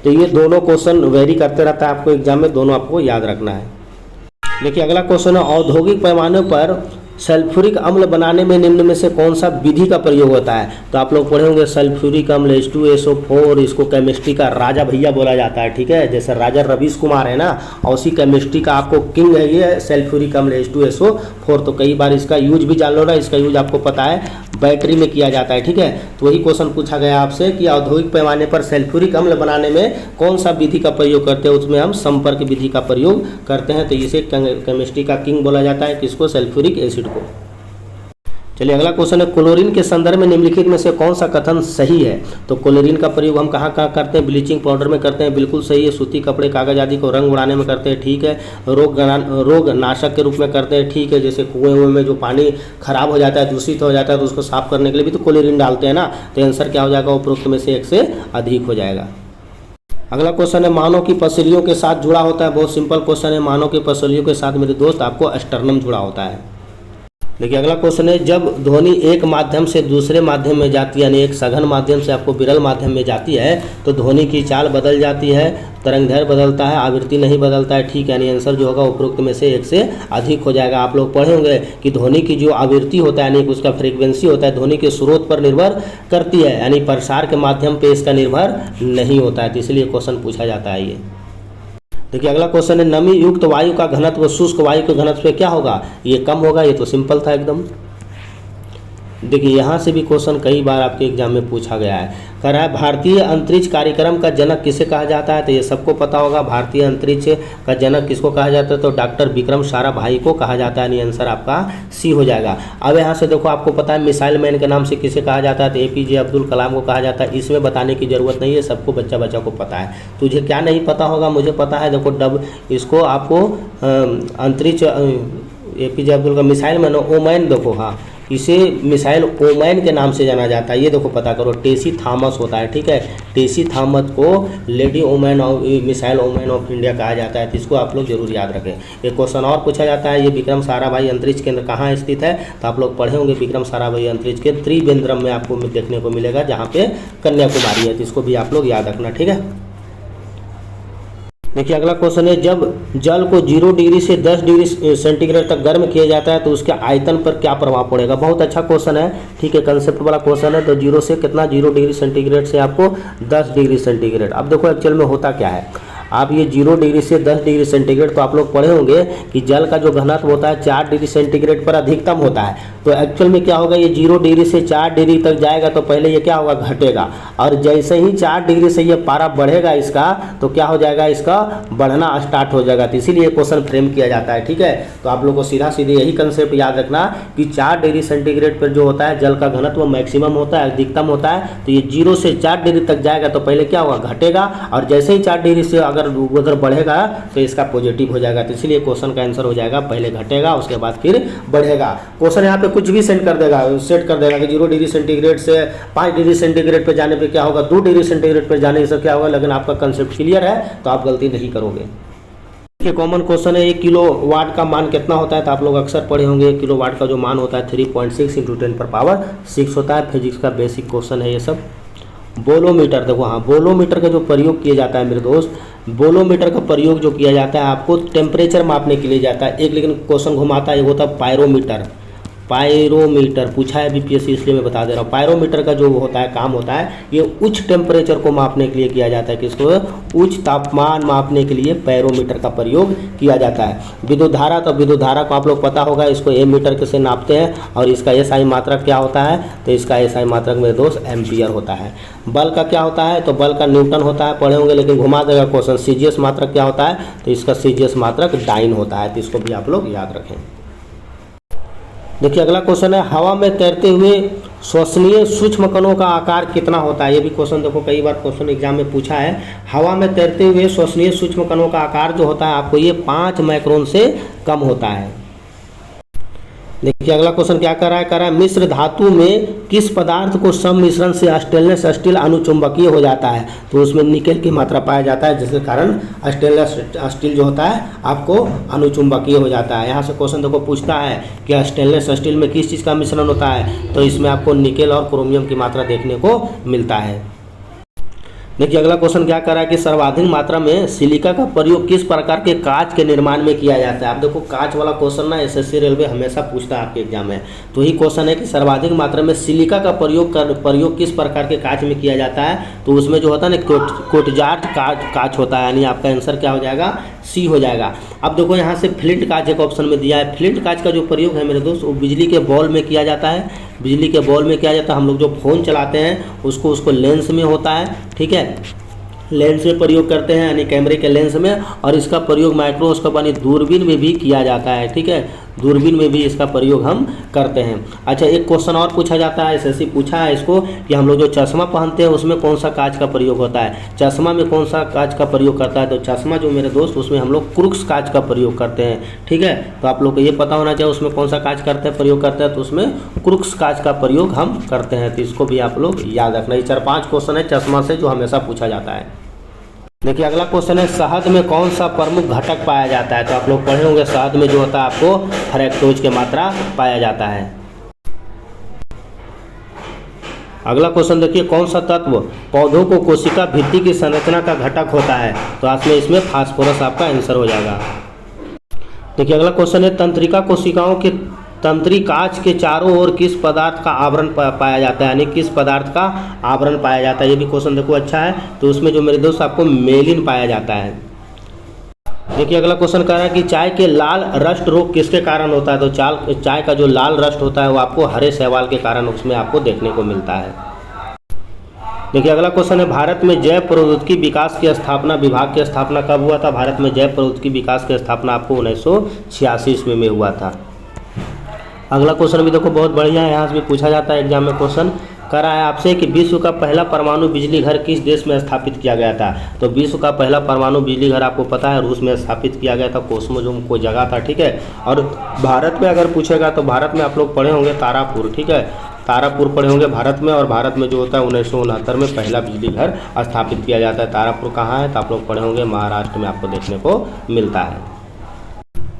तो ये दोनों क्वेश्चन वेरी करते रहता है आपको एग्जाम में, दोनों आपको याद रखना है। देखिए अगला क्वेश्चन है, औद्योगिक पैमाने पर सल्फ्यूरिक अम्ल बनाने में निम्न में से कौन सा विधि का प्रयोग होता है? तो आप लोग पढ़े होंगे सल्फ्यूरिक अम्ल H2SO4, इसको केमिस्ट्री का राजा भैया बोला जाता है, ठीक है, जैसे राजा रवीश कुमार है ना, और उसी केमिस्ट्री का आपको किंग है ये सल्फ्यूरिक अम्ल H2SO4। तो कई बार इसका यूज भी जान लो ना, इसका यूज आपको पता है बैटरी में किया जाता है, ठीक है। तो वही क्वेश्चन पूछा गया आपसे कि औद्योगिक पैमाने पर सल्फ्यूरिक अम्ल बनाने में कौन सा विधि का प्रयोग करते हैं? उसमें हम संपर्क विधि का प्रयोग करते हैं। तो इसे केमिस्ट्री का किंग बोला जाता है, किसको? सल्फ्यूरिक एसिड को। चलिए अगला क्वेश्चन है, क्लोरीन के संदर्भ में निम्नलिखित में से कौन सा कथन सही है? तो क्लोरीन का प्रयोग हम कहाँ कहाँ करते हैं? ब्लीचिंग पाउडर में करते हैं, बिल्कुल सही है। सूती कपड़े कागज आदि को रंग उड़ाने में करते हैं, ठीक है। रोग नाशक के रूप में करते हैं, ठीक है। जैसे कुएं में जो पानी खराब हो जाता है, दूषित हो जाता है, तो उसको साफ करने के लिए भी तो क्लोरीन डालते हैं ना। तो आंसर क्या हो जाएगा? उपरोक्त में से एक से अधिक हो जाएगा। अगला क्वेश्चन है, मानव की पसलियों के साथ जुड़ा होता है। बहुत सिंपल क्वेश्चन है, मानव की पसलियों के साथ मेरे दोस्त आपको स्टर्नम जुड़ा होता है। देखिए अगला क्वेश्चन है, जब ध्वनि एक माध्यम से दूसरे माध्यम में जाती है, यानी एक सघन माध्यम से आपको विरल माध्यम में जाती है, तो ध्वनि की चाल बदल जाती है, तरंगदैर्घ्य बदलता है, आवृत्ति नहीं बदलता है, ठीक है। यानी आंसर जो होगा उपरोक्त में से एक से अधिक हो जाएगा। आप लोग पढ़े होंगे कि ध्वनि की जो आवृत्ति होता है, यानी उसका फ्रीक्वेंसी होता है, ध्वनि के स्रोत पर निर्भर करती है, यानी प्रसार के माध्यम पे इसका निर्भर नहीं होता है। तो इसलिए क्वेश्चन पूछा जाता है ये। देखिए अगला क्वेश्चन है, नमी युक्त वायु का घनत्व शुष्क वायु के घनत्व पे क्या होगा? ये कम होगा। ये तो सिंपल था एकदम। देखिए यहाँ से भी क्वेश्चन कई बार आपके एग्जाम में पूछा गया है। कह रहा है, भारतीय अंतरिक्ष कार्यक्रम का जनक किसे कहा जाता है? तो ये सबको पता होगा, भारतीय अंतरिक्ष का जनक किसको कहा जाता है? तो डॉक्टर विक्रम साराभाई को कहा जाता है। आंसर आपका सी हो जाएगा। अब यहाँ से देखो, आपको पता है मिसाइल मैन के नाम से किसे कहा जाता है? तो APJ अब्दुल कलाम को कहा जाता है। इसमें बताने की जरूरत नहीं है, सबको बच्चा को पता है। तुझे क्या नहीं पता होगा? मुझे पता है। देखो इसको आपको अंतरिक्ष APJ Abdul Kalam missile man woman, देखो हाँ, इसे मिसाइल ओमैन के नाम से जाना जाता है। ये देखो पता करो, टेसी थॉमस होता है, ठीक है। टेसी थॉमस को lady woman of missile woman of India कहा जाता है। तो इसको आप लोग जरूर याद रखें। एक क्वेश्चन और पूछा जाता है, ये विक्रम साराभाई अंतरिक्ष केंद्र कहाँ स्थित है? तो आप लोग पढ़े होंगे विक्रम साराभाई अंतरिक्ष केंद्र त्रिवेंद्रम में आपको देखने को मिलेगा, जहाँ पे कन्याकुमारी है। तो इसको भी आप लोग याद रखना, ठीक है। देखिए अगला क्वेश्चन है, जब जल को 0 डिग्री से 10 डिग्री सेंटीग्रेड तक गर्म किया जाता है तो उसके आयतन पर क्या प्रभाव पड़ेगा? बहुत अच्छा क्वेश्चन है, ठीक है, कंसेप्ट वाला क्वेश्चन है। तो 0 से कितना? 0 डिग्री सेंटीग्रेड से आपको 10 डिग्री सेंटीग्रेड। अब देखो एक्चुअल में होता क्या है, आप ये 0 डिग्री से 10 डिग्री सेंटीग्रेड, तो आप लोग पढ़े होंगे कि जल का जो घनत्व होता है 4 डिग्री सेंटीग्रेड पर अधिकतम होता है। तो एक्चुअल में क्या होगा, ये 0 डिग्री से 4 डिग्री तक जाएगा तो पहले ये क्या होगा? घटेगा। और जैसे ही 4 डिग्री से ये पारा बढ़ेगा इसका, तो क्या हो जाएगा? इसका बढ़ना स्टार्ट हो जाएगा। तो इसीलिए क्वेश्चन फ्रेम किया जाता है, ठीक है। तो आप लोग को सीधा सीधे यही कंसेप्ट याद रखना कि 4 डिग्री सेंटीग्रेड पर जो होता है जल का घनत्व मैक्सिमम होता है, अधिकतम होता है। तो ये 0 से 4 डिग्री तक जाएगा तो पहले क्या होगा? घटेगा। और जैसे ही 4 डिग्री से अगर उधर बढ़ेगा तो इसका पॉजिटिव हो जाएगा। तो इसलिए क्वेश्चन का आंसर हो जाएगा, पहले घटेगा उसके बाद फिर बढ़ेगा। क्वेश्चन यहाँ पे कुछ भी सेट कर देगा कि 0 डिग्री सेंटीग्रेड से 5 डिग्री सेंटीग्रेड पे जाने पे क्या होगा, 2 डिग्री सेंटीग्रेड पे जाने से क्या होगा। लेकिन आपका कंसेप्ट क्लियर है तो आप गलती नहीं करोगे। ये कॉमन क्वेश्चन है, 1 किलो वाट का मान कितना होता है? तो आप लोग अक्सर पढ़े होंगे 1 किलो वाट का जो मान होता है 3.6 × 10⁻6 होता है। फिजिक्स का बेसिक क्वेश्चन है ये सब। बोलोमीटर, देखो हाँ, बोलोमीटर का जो प्रयोग किया जाता है मेरे दोस्त, बोलोमीटर का प्रयोग जो किया जाता है आपको टेम्परेचर मापने के लिए जाता है। एक लेकिन क्वेश्चन घुमाता है, एक होता है पायरोमीटर। पायरोमीटर पूछा है बीपीएससी, इसलिए मैं बता दे रहा हूँ। पायरोमीटर का जो होता है काम होता है, ये उच्च टेम्परेचर को मापने के लिए किया जाता है। किसको? उच्च तापमान मापने के लिए पायरोमीटर का प्रयोग किया जाता है। विद्युत धारा, तो विद्युत धारा को आप लोग पता होगा, इसको एमीटर से नापते हैं। और इसका एसआई मात्रक क्या होता है? तो इसका एसआई मात्रक मेरे दोस्त एम्पियर होता है। बल का क्या होता है? तो बल का न्यूटन होता है, पढ़े होंगे लेकिन घुमा देगा क्वेश्चन। सीजीएस मात्रक क्या होता है? तो इसका सीजीएस मात्रक डाइन होता है। तो इसको भी आप लोग याद रखें। देखिए अगला क्वेश्चन है, हवा में तैरते हुए श्वसनीय सूक्ष्म कणों का आकार कितना होता है? ये भी क्वेश्चन देखो कई बार क्वेश्चन एग्जाम में पूछा है। हवा में तैरते हुए श्वसनीय सूक्ष्म कणों का आकार जो होता है आपको ये 5 माइक्रोन से कम होता है। देखिए अगला क्वेश्चन क्या कर रहा है, मिश्र धातु में किस पदार्थ को सम्मिश्रण से स्टेनलेस स्टील अनुचुंबकीय हो जाता है? तो उसमें निकेल की मात्रा पाया जाता है, जिसके कारण स्टेनलेस स्टील जो होता है आपको अनुचुंबकीय हो जाता है। यहाँ से क्वेश्चन देखो पूछता है कि स्टेनलेस स्टील में किस चीज़ का मिश्रण होता है? तो इसमें आपको निकेल और क्रोमियम की मात्रा देखने को मिलता है। देखिए अगला क्वेश्चन क्या कर रहा है कि सर्वाधिक मात्रा में सिलिका का प्रयोग किस प्रकार के कांच के निर्माण में किया जाता है। आप देखो कांच वाला क्वेश्चन ना एसएससी रेलवे हमेशा पूछता है आपके एग्जाम में, तो ही क्वेश्चन है कि सर्वाधिक मात्रा में सिलिका का प्रयोग किस प्रकार के कांच में किया जाता है। तो उसमें जो होता है ना कोटजार्ट कांच होता है, यानी आपका आंसर क्या हो जाएगा, सी हो जाएगा। अब देखो यहाँ से फ्लिंट कांच एक ऑप्शन में दिया है। फ्लिंट कांच का जो प्रयोग है मेरे दोस्त वो बिजली के बॉल में किया जाता है, बिजली के बॉल में किया जाता है। हम लोग जो फ़ोन चलाते हैं उसको लेंस में होता है, ठीक है, लेंस में प्रयोग करते हैं यानी कैमरे के लेंस में, और इसका प्रयोग माइक्रोस्कोप यानी दूरबीन में भी किया जाता है, ठीक है, दूरबीन में भी इसका प्रयोग हम करते हैं। अच्छा एक क्वेश्चन और पूछा जाता है, एसएससी पूछा है इसको कि हम लोग जो चश्मा पहनते हैं उसमें कौन सा कांच का प्रयोग होता है, चश्मा में कौन सा कांच का प्रयोग करता है। तो चश्मा जो मेरे दोस्त उसमें हम लोग क्रूक्स कांच का प्रयोग करते हैं, ठीक है। तो आप लोग को ये पता होना चाहिए उसमें कौन सा कांच करते हैं, प्रयोग करते हैं, तो उसमें क्रूक्स कांच का प्रयोग हम करते हैं। तो इसको भी आप लोग याद रखना। ये 4-5 क्वेश्चन है चश्मा से जो हमेशा पूछा जाता है। देखिए अगला क्वेश्चन है शहद में कौन सा प्रमुख घटक पाया जाता है। तो आप लोग पढ़े होंगे शहद में जो होता है आपको फ्रैक्टोज की मात्रा पाया जाता है। अगला क्वेश्चन देखिए कौन सा तत्व पौधों को कोशिका भित्ति की संरचना का घटक होता है। तो आपने इसमें फास्फोरस आपका आंसर हो जाएगा। देखिए अगला क्वेश्चन है तंत्रिका कोशिकाओं के तंत्री कांच के चारों ओर किस पदार्थ का आवरण पाया जाता है, यानी किस पदार्थ का आवरण पाया जाता है। ये भी क्वेश्चन देखो अच्छा है। तो उसमें जो मेरे दोस्त आपको मेलिन पाया जाता है। देखिए अगला क्वेश्चन कह रहा है कि चाय के लाल रस्ट रोग किसके कारण होता है। तो चाय का जो लाल रस्ट होता है वो आपको हरे शैवाल के कारण उसमें आपको देखने को मिलता है। देखिए अगला क्वेश्चन है भारत में जैव प्रौद्योगिकी विकास की स्थापना विभाग की स्थापना कब हुआ था। भारत में जैव प्रौद्योगिकी विकास की स्थापना आपको 1986 ईस्वी में हुआ था। अगला क्वेश्चन भी देखो बहुत बढ़िया है, यहाँ से भी पूछा जाता है एग्जाम में। क्वेश्चन कर रहा है आपसे कि विश्व का पहला परमाणु बिजली घर किस देश में स्थापित किया गया था। तो विश्व का पहला परमाणु बिजली घर आपको पता है रूस में स्थापित किया गया था, कोस्मोजोम कोई जगह था, ठीक है। और भारत में अगर पूछेगा तो भारत में आप लोग पढ़े होंगे तारापुर, ठीक है, तारापुर पढ़े होंगे भारत में। और भारत में जो होता है 1969 में पहला बिजली घर स्थापित किया जाता है। तारापुर कहाँ है तो आप लोग पढ़े होंगे महाराष्ट्र में आपको देखने को मिलता है।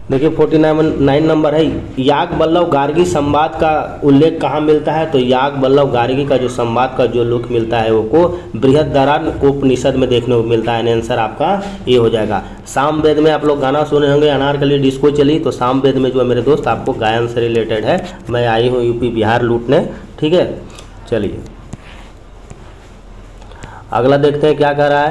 देखिए 49 नंबर है याज्ञवल्क्य गार्गी संवाद का उल्लेख कहाँ मिलता है। तो याज्ञवल्क्य गार्गी का जो संवाद का जो उल्लेख मिलता है वो को बृहदारण्यकोपनिषद में देखने को मिलता है। आंसर आपका ये हो जाएगा। सामवेद में आप लोग गाना सुने होंगे अनारकली डिस्को चली। तो सामवेद में जो है मेरे दोस्त आपको गायन से रिलेटेड है। मैं आई हूँ यूपी बिहार लूटने, ठीक है। चलिए अगला देखते हैं क्या कह रहा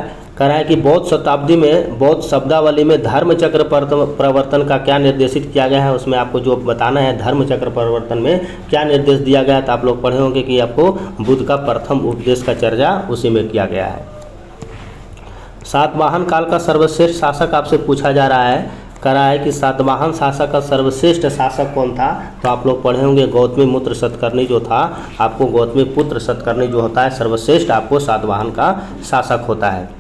है कि बौद्ध शताब्दी में बौद्ध शब्दावली में धर्म चक्र प्रवर्तन का क्या निर्देशित किया गया है। उसमें आपको जो बताना है धर्म चक्र प्रवर्तन में क्या निर्देश दिया गया है। तो आप लोग पढ़े होंगे कि आपको बुद्ध का प्रथम उपदेश का चर्चा उसी में किया गया है। सातवाहन काल का सर्वश्रेष्ठ शासक आपसे पूछा जा रहा है कि सातवाहन शासक का सर्वश्रेष्ठ शासक कौन था। तो आप लोग पढ़े होंगे गौतमीपुत्र सतकर्णी जो था, आपको गौतमीपुत्र सतकर्णी जो होता है सर्वश्रेष्ठ आपको सातवाहन का शासक होता है।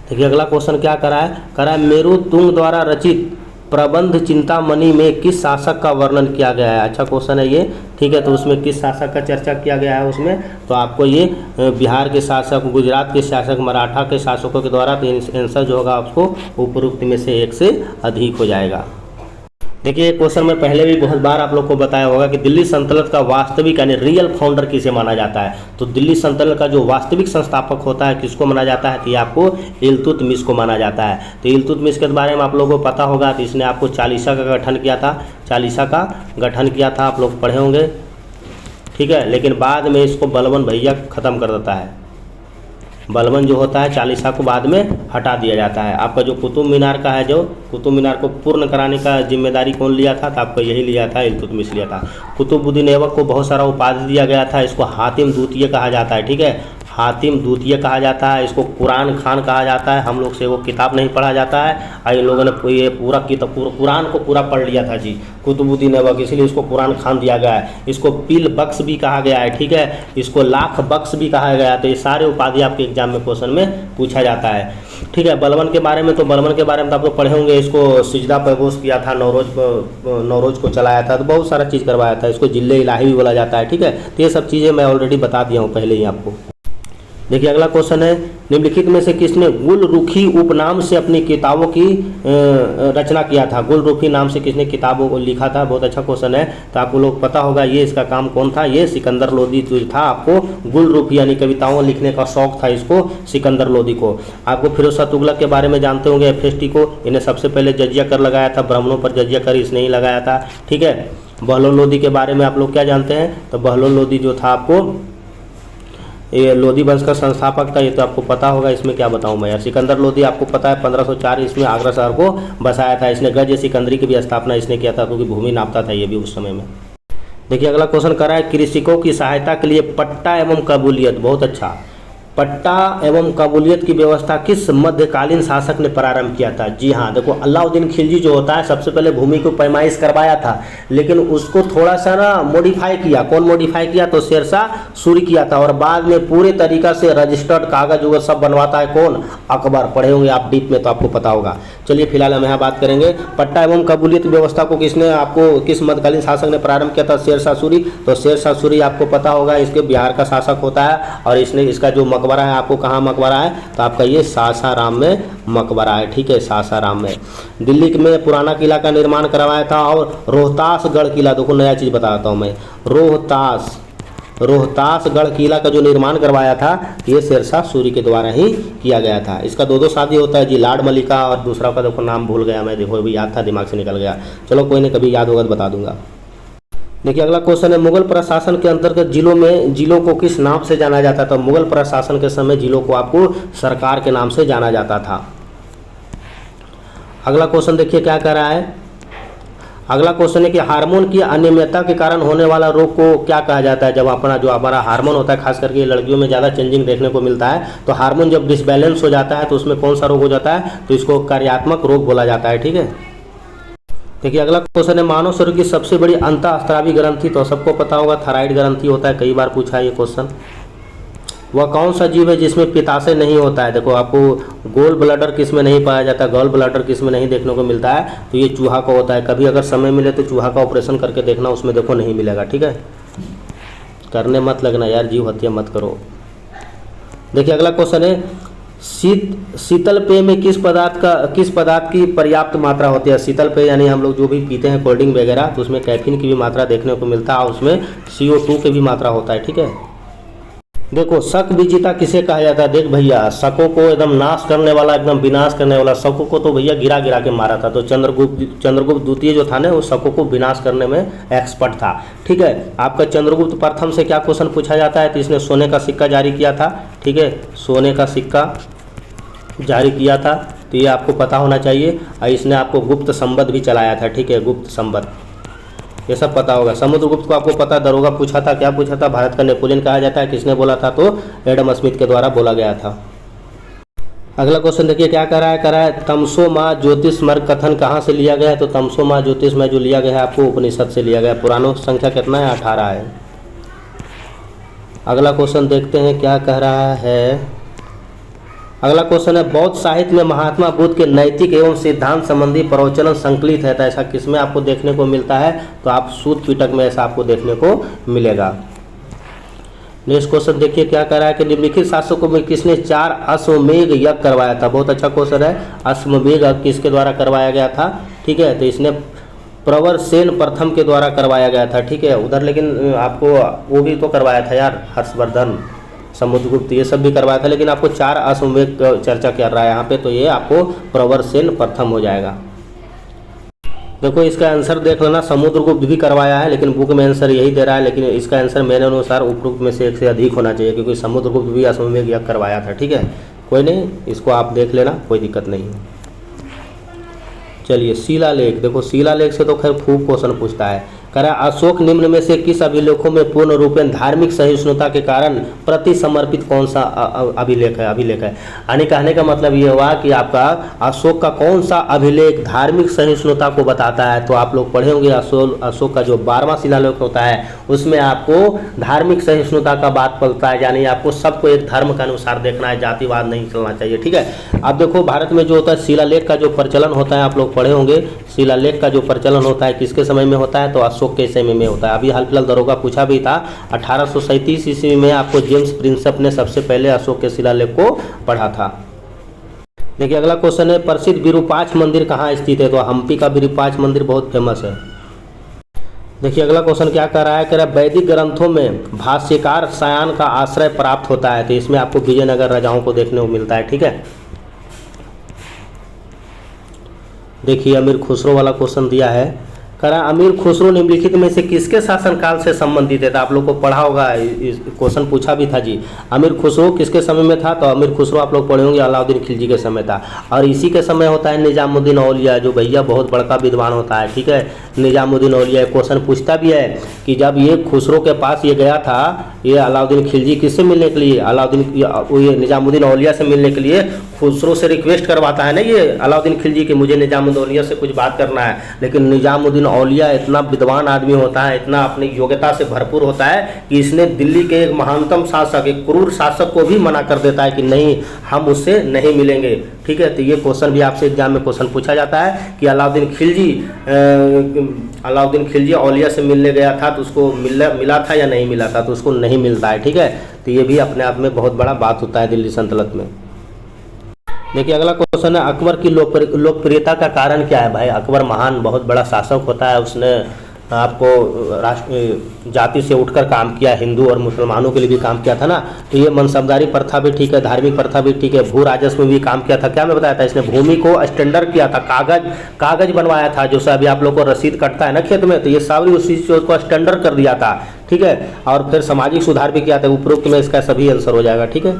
देखिए अगला क्वेश्चन क्या करा है मेरु तुंग द्वारा रचित प्रबंध चिंतामणि में किस शासक का वर्णन किया गया है। अच्छा क्वेश्चन है ये, ठीक है। तो उसमें किस शासक का चर्चा किया गया है उसमें। तो आपको ये बिहार के शासक, गुजरात के शासक, मराठा के शासकों के द्वारा। तो आंसर जो होगा आपको उपरोक्त में से एक से अधिक हो जाएगा। देखिए क्वेश्चन में पहले भी बहुत बार आप लोग को बताया होगा कि दिल्ली सल्तनत का वास्तविक यानी रियल फाउंडर किसे माना जाता है। तो दिल्ली सल्तनत का जो वास्तविक संस्थापक होता है किसको माना जाता है। तो ये आपको इल्तुतमिश को माना जाता है। तो इल्तुतमिश के बारे में आप लोगों को पता होगा। तो इसने आपको चालीसा का गठन किया था, आप लोग पढ़े होंगे, ठीक है। लेकिन बाद में इसको बलबन भैया ख़त्म कर देता है। बलबन जो होता है चालीसा को बाद में हटा दिया जाता है। आपका जो कुतुब मीनार का है, जो कुतुब मीनार को पूर्ण कराने का जिम्मेदारी कौन लिया था। तो आपको यही लिया था, इल्तुतमिश लिया था। कुतुबुद्दीन ऐबक को बहुत सारा उपाधि दिया गया था। इसको हातिम द्वितीय कहा जाता है, ठीक है, हातिम द्वितीय कहा जाता है। इसको कुरान खान कहा जाता है। हम लोग से वो किताब नहीं पढ़ा जाता है। और इन लोगों ने ये पूरा कुरान को पूरा पढ़ लिया था जी कुतुबुद्दीन ऐबक, इसीलिए इसको कुरान खान दिया गया है। इसको पील बख्श भी कहा गया है, ठीक है, इसको लाख बख्श भी कहा गया है। तो ये सारे उपाधि आपके एग्जाम में क्वेश्चन में पूछा जाता है, ठीक है। बलबन के बारे में तो आप लोग पढ़े होंगे। इसको सिजदा पैगोश किया था, नौरोज को चलाया था, तो बहुत सारा चीज़ करवाया था। इसको जिले इलाही भी बोला जाता है, ठीक है। तो ये सब चीज़ें मैं ऑलरेडी बता दिया हूँ पहले ही आपको। देखिए अगला क्वेश्चन है, निम्नलिखित में से किसने गुलरुखी उपनाम से अपनी किताबों की रचना किया था। गुलरुखी नाम से किसने किताबों को लिखा था। बहुत अच्छा क्वेश्चन है, तो आपको लोग पता होगा ये इसका काम कौन था। ये सिकंदर लोदी जो था, आपको गुलरुखी यानी कविताओं लिखने का शौक था इसको, सिकंदर लोदी को। आपको फिरोज शाह तुगलक के बारे में जानते होंगे, FST को। इन्हें सबसे पहले जजिया कर लगाया था, ब्राह्मणों पर जजिया कर इसने ही लगाया था, ठीक है। बहलोल लोदी के बारे में आप लोग क्या जानते हैं, तो बहलोल लोदी जो था, आपको ये लोदी वंश का संस्थापक था, ये तो आपको पता होगा। इसमें क्या बताऊं मैं यार। सिकंदर लोदी आपको पता है 1504 इसमें आगरा शहर को बसाया था इसने। गज सिकंदरी की भी स्थापना इसने किया था, क्योंकि भूमि नापता था ये भी उस समय में। देखिए अगला क्वेश्चन कर रहा है, कृषकों की सहायता के लिए पट्टा एवं कबूलियत। बहुत अच्छा, पट्टा एवं कबूलियत की व्यवस्था किस मध्यकालीन शासक ने प्रारंभ किया था। जी हाँ, देखो अलाउद्दीन खिलजी जो होता है, सबसे पहले भूमि को पैमाइश करवाया था, लेकिन उसको थोड़ा सा ना मॉडिफाई किया। कौन मॉडिफाई किया, तो शेरशाह सूरी किया था। और बाद में पूरे तरीका से रजिस्टर्ड कागज वो सब बनवाता है कौन, अकबर। पढ़े होंगे आप डीप में तो आपको पता होगा। चलिए फिलहाल हम यहाँ बात करेंगे पट्टा एवं कबूलियत व्यवस्था को किसने, आपको किस मध्यकालीन शासक ने प्रारंभ किया था। शेरशाह सूरी। तो शेरशाह सूरी आपको पता होगा, इसके बिहार का शासक होता है, और इसने इसका जो मकबरा है, आपको कहाँ मकबरा है, तो आपका ये सासाराम में मकबरा है, ठीक है, सासाराम में। दिल्ली में पुराना किला का निर्माण करवाया था। और रोहतासगढ़ किला, देखो नया चीज़ बताता हूँ मैं, रोहतासगढ़ किला का जो निर्माण करवाया था, ये शेरशाह सूरी के द्वारा ही किया गया था। इसका दो शादी होता है जी, लाड मलिका, और दूसरा का देखो नाम भूल गया मैं, देखो अभी याद था, दिमाग से निकल गया। चलो कोई नहीं, कभी याद होगा तो बता दूंगा। देखिए अगला क्वेश्चन है, मुगल प्रशासन के अंतर्गत जिलों को किस नाम से जाना जाता था। मुगल प्रशासन के समय जिलों को आपको सरकार के नाम से जाना जाता था। अगला क्वेश्चन देखिए क्या कह रहा है। अगला क्वेश्चन है कि हार्मोन की अनियमितता के कारण होने वाला रोग को क्या कहा जाता है। जब अपना जो हमारा हार्मोन होता है, खास करके लड़कियों में ज़्यादा चेंजिंग देखने को मिलता है, तो हार्मोन जब डिसबैलेंस हो जाता है तो उसमें कौन सा रोग हो जाता है, तो इसको कार्यात्मक रोग बोला जाता है, ठीक है। देखिए अगला क्वेश्चन है, मानव शरीर की सबसे बड़ी अंतःस्रावी ग्रंथि, तो सबको पता होगा थायराइड ग्रंथि होता है, कई बार पूछा है ये क्वेश्चन। वह कौन सा जीव है जिसमें पित्ताशय नहीं होता है। देखो आपको गोल ब्लैडर किस में नहीं पाया जाता, गॉल ब्लैडर किस में नहीं देखने को मिलता है, तो ये चूहा का होता है। कभी अगर समय मिले तो चूहा का ऑपरेशन करके देखना, उसमें देखो नहीं मिलेगा, ठीक है। करने मत लगना यार, जीव हत्या मत करो। देखिए अगला क्वेश्चन है, शीतल पेय में किस पदार्थ की पर्याप्त मात्रा होती है। शीतल पेय यानी हम लोग जो भी पीते हैं, कोल्ड ड्रिंक वगैरह, तो उसमें कैफीन की भी मात्रा देखने को मिलता है, और उसमें CO2 की भी मात्रा होता है, ठीक है। देखो शक विजेता किसे कहा जाता है। देख भैया, शकों को एकदम नाश करने वाला, एकदम विनाश करने वाला, शकों को तो भैया गिरा गिरा के मारा था। तो चंद्रगुप्त द्वितीय जो था ना, वो शकों को विनाश करने में एक्सपर्ट था, ठीक है। आपका चंद्रगुप्त प्रथम से क्या क्वेश्चन पूछा जाता है, तो इसने सोने का सिक्का जारी किया था, ठीक है, सोने का सिक्का जारी किया था, तो ये आपको पता होना चाहिए। और इसने आपको गुप्त संवत भी चलाया था, ठीक है, गुप्त संवत, ये सब पता होगा। समुद्रगुप्त को आपको पता, दरोगा पूछा था, क्या पूछा था, भारत का नेपोलियन कहा जाता है, किसने बोला था, तो एडम स्मिथ के द्वारा बोला गया था। अगला क्वेश्चन देखिए क्या कर रहा है, तमसो माँ ज्योतिषमर्ग कथन कहाँ से लिया गया है। तो तमसो माँ ज्योतिषमय जो लिया गया है, आपको उपनिषद से लिया गया है। पुराणों की संख्या कितना है, 18 है। अगला क्वेश्चन देखते हैं क्या कह रहा है। अगला क्वेश्चन है, बौद्ध साहित्य में महात्मा बुद्ध के नैतिक एवं सिद्धांत संबंधी प्रवचन संकलित है, तो ऐसा किसमें आपको देखने को मिलता है, तो आप सूत पिटक में ऐसा आपको देखने को मिलेगा। नेक्स्ट क्वेश्चन देखिए क्या कह रहा है कि निम्नलिखित शासकों में किसने 4 अश्वमेध यज्ञ करवाया था। बहुत अच्छा क्वेश्चन है, अश्वमेध यज्ञ किसके द्वारा करवाया गया था, ठीक है, तो इसने प्रवरसेन प्रथम के द्वारा करवाया गया था, ठीक है। उधर लेकिन आपको वो भी तो करवाया था यार, हर्षवर्धन, समुद्रगुप्त, ये सब भी करवाया था, लेकिन आपको 4 अश्वमेध चर्चा कर रहा है यहाँ पे, तो ये आपको प्रवरसेन प्रथम हो जाएगा। देखो इसका आंसर देख लेना, समुद्रगुप्त भी करवाया है, लेकिन बुक में आंसर यही दे रहा है, लेकिन इसका आंसर मेरे अनुसार उपरोक्त में से 1 से अधिक होना चाहिए, क्योंकि समुद्रगुप्त भी अश्वमेध यज्ञ करवाया था, ठीक है। कोई नहीं, इसको आप देख लेना, कोई दिक्कत नहीं है। चलिए शिलालेख, देखो शिलालेख से तो खैर खूब क्वेश्चन पूछता है। कह रहा अशोक निम्न में से किस अभिलेखों में पूर्ण रूपेण धार्मिक सहिष्णुता के कारण प्रति समर्पित कौन सा अभिलेख है। यानी कहने का मतलब ये हुआ कि आपका अशोक का कौन सा अभिलेख धार्मिक सहिष्णुता को बताता है। तो आप लोग पढ़े होंगे अशोक का जो 12वां शिलालेख होता है, उसमें आपको धार्मिक सहिष्णुता का बात पड़ता है, यानी आपको सबको एक धर्म के अनुसार देखना है, जातिवाद नहीं चलना चाहिए, ठीक है। अब देखो भारत में जो होता है शिलालेख का जो प्रचलन होता है, आप लोग पढ़े होंगे, शिलालेख का जो प्रचलन होता है किसके समय में होता है, तो अशोक के समय में होता है। अभी हाल फिलहाल दरोगा पूछा भी था, 1837 ईस्वी में आपको जेम्स प्रिंसेप ने सबसे पहले अशोक के शिलालेख को पढ़ा था। देखिए अगला क्वेश्चन है, प्रसिद्ध विरूपाक्ष मंदिर कहाँ स्थित है? तो हम्पी का विरूपाक्ष मंदिर बहुत फेमस है। देखिए अगला क्वेश्चन क्या कर रहा है, कह रहा है वैदिक ग्रंथों में भाष्यकार शयान का आश्रय प्राप्त होता है। तो इसमें आपको विजयनगर राजाओं को देखने को मिलता है। ठीक है, देखिए अमीर खुसरो वाला क्वेश्चन दिया है, कह रहा अमीर खुसरो निम्नलिखित में से किसके शासनकाल से संबंधित है? तो आप लोग को पढ़ा होगा, क्वेश्चन पूछा भी था जी। अमीर खुसरो किसके समय में था? तो अमीर खुसरो आप लोग पढ़े होंगे अलाउद्दीन खिलजी के समय था। और इसी के समय होता है निजामुद्दीन औलिया, जो भैया बहुत बड़का विद्वान होता है। ठीक है, निजामुद्दीन औलिया क्वेश्चन पूछता भी है कि जब ये खुसरो के पास ये गया था, ये अलाउद्दीन खिलजी किससे मिलने के लिए? ये निजामुद्दीन औलिया से मिलने के लिए खुसरो से रिक्वेस्ट करवाता है ना ये अलाउद्दीन खिलजी कि मुझे निजामुद्दीन औलिया से कुछ बात करना है। लेकिन निजामुद्दीन औलिया इतना विद्वान आदमी होता है, इतना अपनी योग्यता से भरपूर होता है कि इसने दिल्ली के एक महानतम शासक, एक क्रूर शासक को भी मना कर देता है कि नहीं, हम उससे नहीं मिलेंगे। ठीक है, तो ये क्वेश्चन भी आपसे एग्जाम में क्वेश्चन पूछा जाता है कि अलाउद्दीन खिलजी औलिया से मिलने गया था तो उसको मिला था या नहीं मिला था? तो उसको नहीं मिलता है। ठीक है, तो ये भी अपने आप में बहुत बड़ा बात होता है दिल्ली सल्तनत में। देखिए अगला क्वेश्चन है, अकबर की लोकप्रियता का कारण क्या है? भाई अकबर महान बहुत बड़ा शासक होता है, उसने आपको राष्ट्र जाति से उठकर काम किया, हिंदू और मुसलमानों के लिए भी काम किया था ना। तो ये मनसबदारी प्रथा भी ठीक है, धार्मिक प्रथा भी ठीक है, भू राजस्व में भी काम किया था। क्या मैं बताया था, इसने भूमि को स्टैंडर्ड किया था, कागज बनवाया था, जो अभी आप लोग को रसीद कटता है ना खेत में, तो ये सारी उसी चीज़ को स्टैंडर्ड कर दिया था। ठीक है, और फिर सामाजिक सुधार भी किया था। उपरोक्त में इसका सभी आंसर हो जाएगा। ठीक है,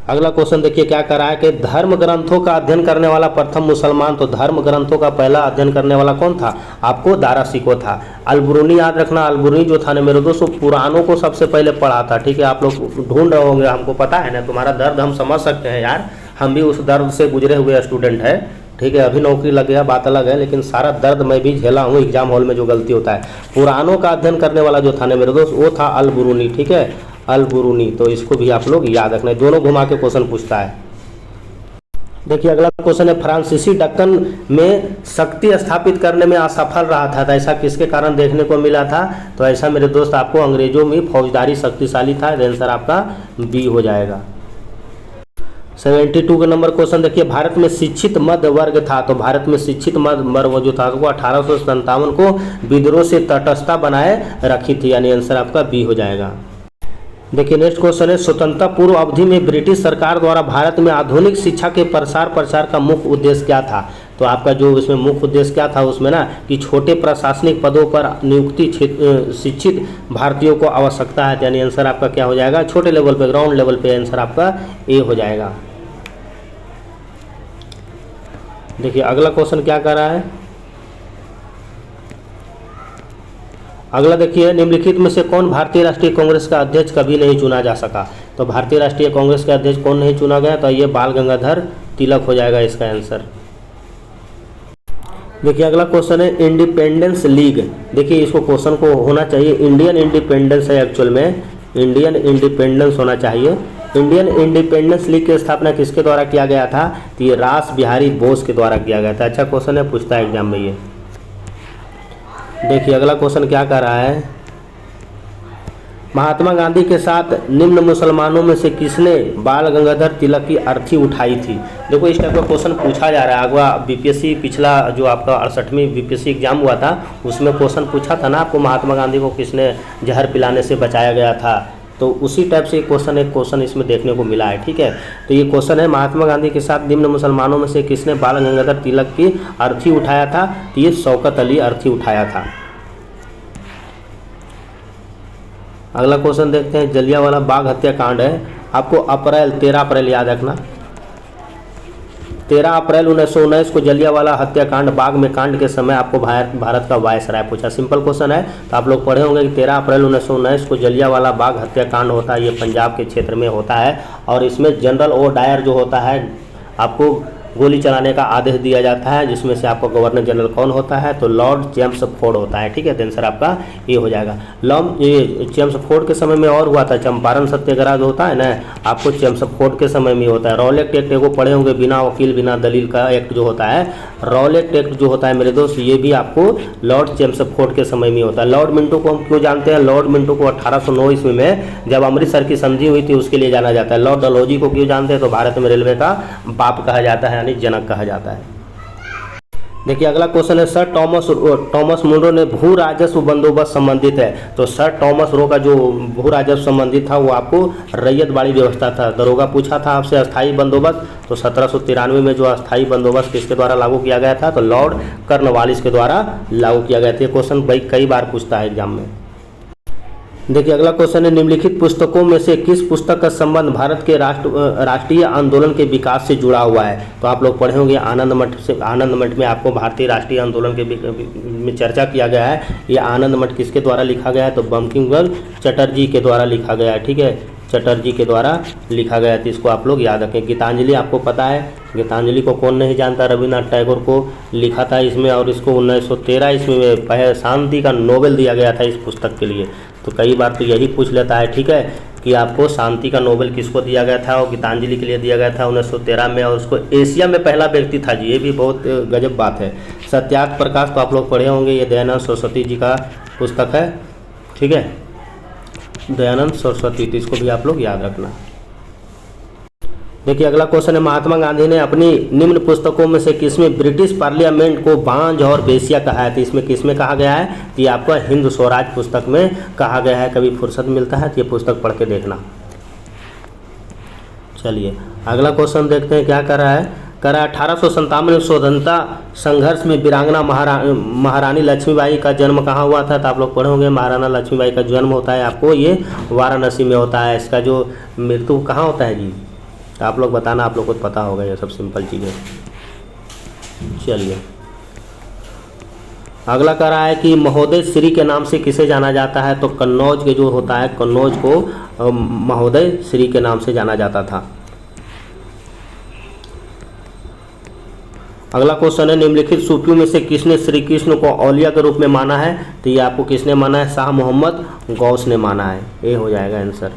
अगला क्वेश्चन देखिए क्या कर रहा है कि धर्म ग्रंथों का अध्ययन करने वाला प्रथम मुसलमान। तो धर्म ग्रंथों का पहला अध्ययन करने वाला कौन था? आपको दारा शिकोह था। अलबरूनी याद रखना, अलबरूनी जो था ना मेरे दोस्तों, पुराणों को सबसे पहले पढ़ा था। ठीक है, आप लोग ढूंढ रहे होंगे, हमको पता है ना, तुम्हारा दर्द हम समझ सकते हैं यार, हम भी उस दर्द से गुजरे हुए स्टूडेंट है। ठीक है, अभी नौकरी लग गया बात अलग है, लेकिन सारा दर्द मैं भी झेला हूँ एग्जाम हॉल में जो गलती होता है। पुराणों का अध्ययन करने वाला जो था ना मेरे दोस्त, वो था अलबरूनी। ठीक है, अलबरूनी, तो इसको भी आप लोग याद रखना है, दोनों घुमा के क्वेश्चन पूछता है। देखिए अगला क्वेश्चन है, फ्रांसीसी दक्कन में शक्ति स्थापित करने में असफल रहा था। तो ऐसा किसके कारण देखने को मिला था? तो ऐसा मेरे दोस्त आपको अंग्रेजों में फौजदारी शक्तिशाली था। आंसर आपका बी हो जाएगा। 72 का नंबर क्वेश्चन देखिए, भारत में शिक्षित मध्य वर्ग था। तो भारत में शिक्षित मध्य वर्ग जो था वो 1857 को विद्रोह से तटस्थता बनाए रखी थी, यानी आंसर आपका बी हो जाएगा। देखिए नेक्स्ट क्वेश्चन है, स्वतंत्रता पूर्व अवधि में ब्रिटिश सरकार द्वारा भारत में आधुनिक शिक्षा के प्रसार का मुख्य उद्देश्य क्या था? तो आपका जो इसमें मुख्य उद्देश्य क्या था उसमें ना, कि छोटे प्रशासनिक पदों पर नियुक्ति शिक्षित भारतीयों को आवश्यकता है, यानी आंसर आपका क्या हो जाएगा? छोटे लेवल पे, ग्राउंड लेवल पे आंसर आपका ए हो जाएगा। देखिए अगला क्वेश्चन क्या कर रहा है, अगला देखिए, निम्नलिखित में से कौन भारतीय राष्ट्रीय कांग्रेस का अध्यक्ष कभी नहीं चुना जा सका? तो भारतीय राष्ट्रीय कांग्रेस का अध्यक्ष कौन नहीं चुना गया? तो ये बाल गंगाधर तिलक हो जाएगा इसका आंसर। देखिए अगला क्वेश्चन है, इंडिपेंडेंस लीग। देखिए इसको क्वेश्चन को होना चाहिए इंडियन इंडिपेंडेंस है, एक्चुअल में इंडियन इंडिपेंडेंस होना चाहिए। इंडियन इंडिपेंडेंस लीग की स्थापना किसके द्वारा किया गया था? तो ये रास बिहारी बोस के द्वारा किया गया था। अच्छा क्वेश्चन है, पूछता है एग्जाम में ये। देखिए अगला क्वेश्चन क्या कर रहा है, महात्मा गांधी के साथ निम्न मुसलमानों में से किसने बाल गंगाधर तिलक की अर्थी उठाई थी? देखो इस टाइप का क्वेश्चन पूछा जा रहा है। अगवा बीपीएससी पिछला जो आपका 68वीं बीपीएससी एग्जाम हुआ था उसमें क्वेश्चन पूछा था ना आपको, महात्मा गांधी को किसने जहर पिलाने से बचाया गया था, तो उसी टाइप से एक क्वेश्चन इसमें देखने को मिला है। ठीक है, तो ये क्वेश्चन है, महात्मा गांधी के साथ निम्न मुसलमानों में से किसने बाल गंगाधर तिलक की अर्थी उठाया था? तो ये शौकत अली अर्थी उठाया था। अगला क्वेश्चन देखते हैं, जलियांवाला बाग हत्याकांड है, आपको 13 अप्रैल याद रखना। 13 अप्रैल 1919 को जलियांवाला हत्याकांड बाग में कांड के समय आपको भारत का वायसराय पूछा। सिंपल क्वेश्चन है, तो आप लोग पढ़े होंगे कि 13 अप्रैल 1919 को जलियांवाला बाग हत्याकांड होता है, ये पंजाब के क्षेत्र में होता है। और इसमें जनरल ओ डायर जो होता है आपको गोली चलाने का आदेश दिया जाता है, जिसमें से आपका गवर्नर जनरल कौन होता है, तो लॉर्ड चेम्सफोर्ड होता है। ठीक है, तो आंसर आपका ये हो जाएगा। ये चेम्सफोर्ड के समय में और हुआ था, चंपारण सत्याग्रह जो होता है ना, आपको चेम्सफोर्ड के समय में होता है। रॉलेट एक्ट को पढ़े होंगे, बिना वकील बिना दलील का एक्ट जो होता है, रॉलेट एक्ट जो होता है मेरे दोस्त, ये भी आपको लॉर्ड चेम्सफोर्ड के समय में होता है। लॉर्ड मिंटो को हम क्यों जानते हैं? लॉर्ड मिंटो को 1809 ईस्वी में जब अमृतसर की संधि हुई थी उसके लिए जाना जाता है। लॉर्ड डलहौजी को क्यों जानते हैं? तो भारत में रेलवे का बाप कहा जाता है, यानी जनक कहा जाता है। देखिए अगला क्वेश्चन है, सर टॉमस मुनरो ने भू राजस्व बंदोबस्त संबंधित है। तो सर टॉमस रो का जो भू राजस्व संबंधित था वो आपको रैयतवाड़ी व्यवस्था था। दरोगा पूछा था आपसे अस्थाई बंदोबस्त, तो 1793 में जो अस्थाई बंदोबस्त किसके द्वारा लागू किया गया था, तो लॉर्ड कर्नवालिस के द्वारा लागू किया गया था। ये क्वेश्चन भाई कई बार पूछता है एग्जाम में। देखिए अगला क्वेश्चन है, निम्नलिखित पुस्तकों में से किस पुस्तक का संबंध भारत के राष्ट्रीय आंदोलन के विकास से जुड़ा हुआ है? तो आप लोग पढ़े होंगे आनंद मठ से। आनंद मठ में आपको भारतीय राष्ट्रीय आंदोलन के में चर्चा किया गया है। ये आनंद मठ किसके द्वारा लिखा गया है? तो बंकिम चटर्जी के द्वारा लिखा गया है। ठीक है, चटर्जी के द्वारा लिखा गया है, तो इसको आप लोग याद रखें। गीतांजलि आपको पता है, गीतांजलि को कौन नहीं जानता, रविन्द्रनाथ टैगोर को लिखा था इसमें, और इसको 1913 ईस्वी में पहले शांति का नोबेल दिया गया था इस पुस्तक के लिए। तो कई बार तो यही पूछ लेता है, ठीक है, कि आपको शांति का नोबेल किसको दिया गया था, और गीतांजलि के लिए दिया गया था 1913 में, और उसको एशिया में पहला व्यक्ति था जी। ये भी बहुत गजब बात है। सत्याग्रह प्रकाश तो आप लोग पढ़े होंगे, ये दयानंद सरस्वती जी का पुस्तक है। ठीक है, दयानंद सरस्वती, तो इसको भी आप लोग याद रखना। देखिए अगला क्वेश्चन है, महात्मा गांधी ने अपनी निम्न पुस्तकों में से किसमें ब्रिटिश पार्लियामेंट को बांझ और बेसिया कहा है? तो इसमें किसमें कहा गया है? तो ये आपका हिंद स्वराज पुस्तक में कहा गया है। कभी फुर्सत मिलता है तो ये पुस्तक पढ़ के देखना। चलिए अगला क्वेश्चन देखते हैं क्या कर रहा है। 1857 में स्वतंत्रता संघर्ष में वीरांगना महारानी लक्ष्मीबाई का जन्म कहाँ हुआ था? तो आप लोग पढ़े होंगे, महाराना लक्ष्मीबाई का जन्म होता है आपको ये वाराणसी में होता है। इसका जो मृत्यु कहाँ होता है जी, आप लोग बताना, आप लोग को पता होगा, ये सब सिंपल चीज़ें। चलिए अगला कह रहा है कि महोदय श्री के नाम से किसे जाना जाता है? तो कन्नौज के जो होता है, कन्नौज को महोदय श्री के नाम से जाना जाता था। अगला क्वेश्चन है, निम्नलिखित सूफियों में से किसने श्री कृष्ण को औलिया के रूप में माना है? तो ये आपको किसने माना है? शाह मोहम्मद गौस ने माना है। ये हो जाएगा आंसर।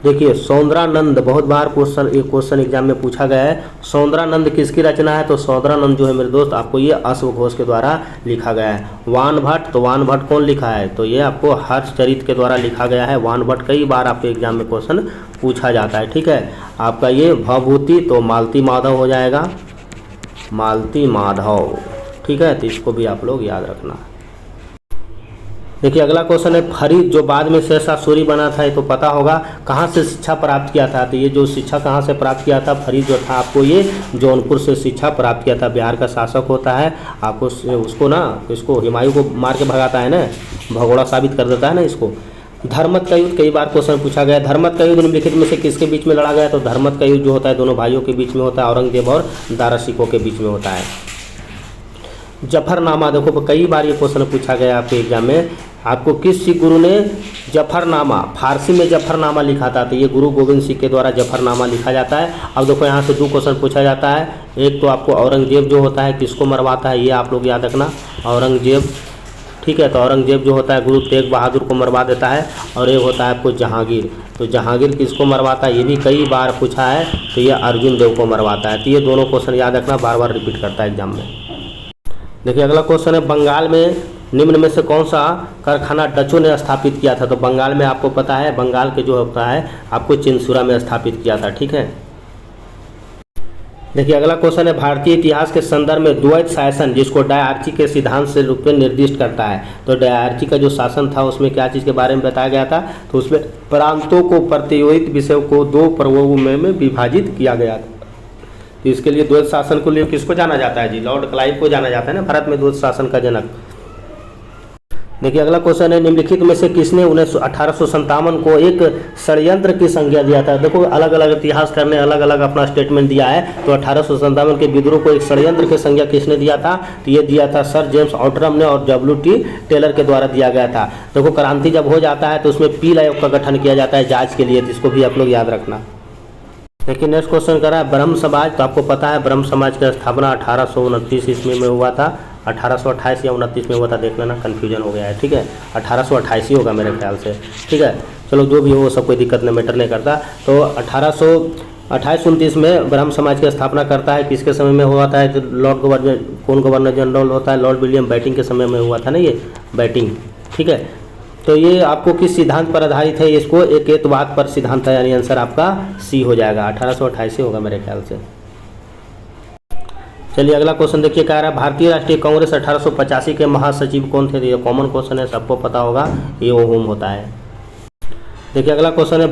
देखिए सौंदरानंद, बहुत बार क्वेश्चन एग्जाम में पूछा गया है, सौंदरानंद किसकी रचना है? तो सौंदरानंद जो है मेरे दोस्त आपको ये अश्वघोष के द्वारा लिखा गया है। वान भट्ट, तो वान भट्ट कौन लिखा है? तो ये आपको हर्षचरित के द्वारा लिखा गया है। वान भट्ट कई बार आपके एग्जाम में क्वेश्चन पूछा जाता है। ठीक है, आपका ये भवभूति, तो मालती माधव हो जाएगा, मालती माधव। ठीक है, तो इसको भी आप लोग याद रखना। देखिए अगला क्वेश्चन है, फरीद जो बाद में शेरशाह सूरी बना था, ये तो पता होगा, कहाँ से शिक्षा प्राप्त किया था? तो ये जो शिक्षा कहाँ से प्राप्त किया था, फरीद जो था आपको ये जौनपुर से शिक्षा प्राप्त किया था। बिहार का शासक होता है, आपको उसको ना, इसको हुमायूं को मार के भगाता है ना, भगोड़ा साबित कर देता है ना इसको। धर्मत का युद्ध कई बार क्वेश्चन पूछा गया। धर्मत का युद्ध निम्नलिखित में से किसके बीच में लड़ा गया? तो धर्मत का युद्ध जो होता है दोनों भाइयों के बीच में होता है, औरंगजेब और दारा सिकों के बीच में होता है। जफरनामा, देखो कई बार ये क्वेश्चन पूछा गया आपके एग्जाम में, आपको किस सिख गुरु ने जफरनामा, फारसी में जफरनामा लिखा था? तो ये गुरु गोविंद सिंह के द्वारा जफरनामा लिखा जाता है। अब देखो यहाँ से दो क्वेश्चन पूछा जाता है, एक तो आपको औरंगजेब जो होता है किसको मरवाता है, ये आप लोग याद रखना, औरंगजेब। ठीक है, तो औरंगजेब जो होता है गुरु तेग बहादुर को मरवा देता है, और एक होता है आपको जहांगीर, तो जहांगीर किसको मरवाता है? ये भी कई बार पूछा है, तो ये अर्जुन देव को मरवाता है। तो ये दोनों क्वेश्चन याद रखना, बार बार रिपीट करता है एग्जाम में। देखिए अगला क्वेश्चन है, बंगाल में निम्न में से कौन सा कारखाना डचों ने स्थापित किया था? तो बंगाल में आपको पता है, बंगाल के जो होता है आपको चिंसुरा में स्थापित किया था। ठीक है, देखिए अगला क्वेश्चन है, भारतीय इतिहास के संदर्भ में द्वैत शासन, जिसको डायआर्ची के सिद्धांत से रूप में निर्दिष्ट करता है, तो डायआर्ची का जो शासन था उसमें क्या चीज़ के बारे में बताया गया था? तो उसमें प्रांतों को प्रतियोगित विषयों को दो पर्वों में विभाजित किया गया था। तो इसके लिए द्वैत शासन को लिए किसको जाना जाता है जी? लॉर्ड क्लाइव को जाना जाता है ना, भारत में द्वैत शासन का जनक। देखिए अगला क्वेश्चन है, निम्नलिखित में से किसने 1857 को एक षड्यंत्र की संज्ञा दिया था? देखो अलग अलग इतिहासकार ने अलग अलग अपना स्टेटमेंट दिया है, तो 1857 के विद्रोह को एक षड्यंत्र की संज्ञा किसने दिया था? तो ये दिया था सर जेम्स ऑटरम ने और W.T. टेलर के द्वारा दिया गया था। देखो क्रांति जब हो जाता है तो उसमें पील आयोग का गठन किया जाता है जांच के लिए, तो इसको भी आप लोग याद रखना। देखिए नेक्स्ट क्वेश्चन कर रहा है ब्रह्म समाज। तो आपको पता है ब्रह्म समाज की स्थापना 1829 ईस्वी में हुआ था। 1828 या 29 में हुआ था, देख लेना, कन्फ्यूजन हो गया है, ठीक है। 1828 ही होगा मेरे ख्याल से, ठीक है। चलो जो भी हो वो सब कोई दिक्कत नहीं, मैटर नहीं करता। तो 1828-29 में ब्रह्म समाज की स्थापना करता है। किसके समय में हुआ था? तो लॉर्ड गवर्नर, कौन गवर्नर जनरल होता है? लॉर्ड विलियम बेंटिंग के समय में हुआ था ना ये, बेंटिंग, ठीक है। तो ये आपको किस सिद्धांत पर आधारित है? इसको एकत्ववाद पर सिद्धांत है, यानी आंसर आपका सी हो जाएगा। 1828 होगा मेरे ख्याल से। चलिए अगला क्वेश्चन देखिए, कह रहा है भारतीय राष्ट्रीय कांग्रेस 1885 के महासचिव कौन थे? ये कॉमन क्वेश्चन है, सबको पता होगा, ये ओहम होता है। देखिए अगला क्वेश्चन है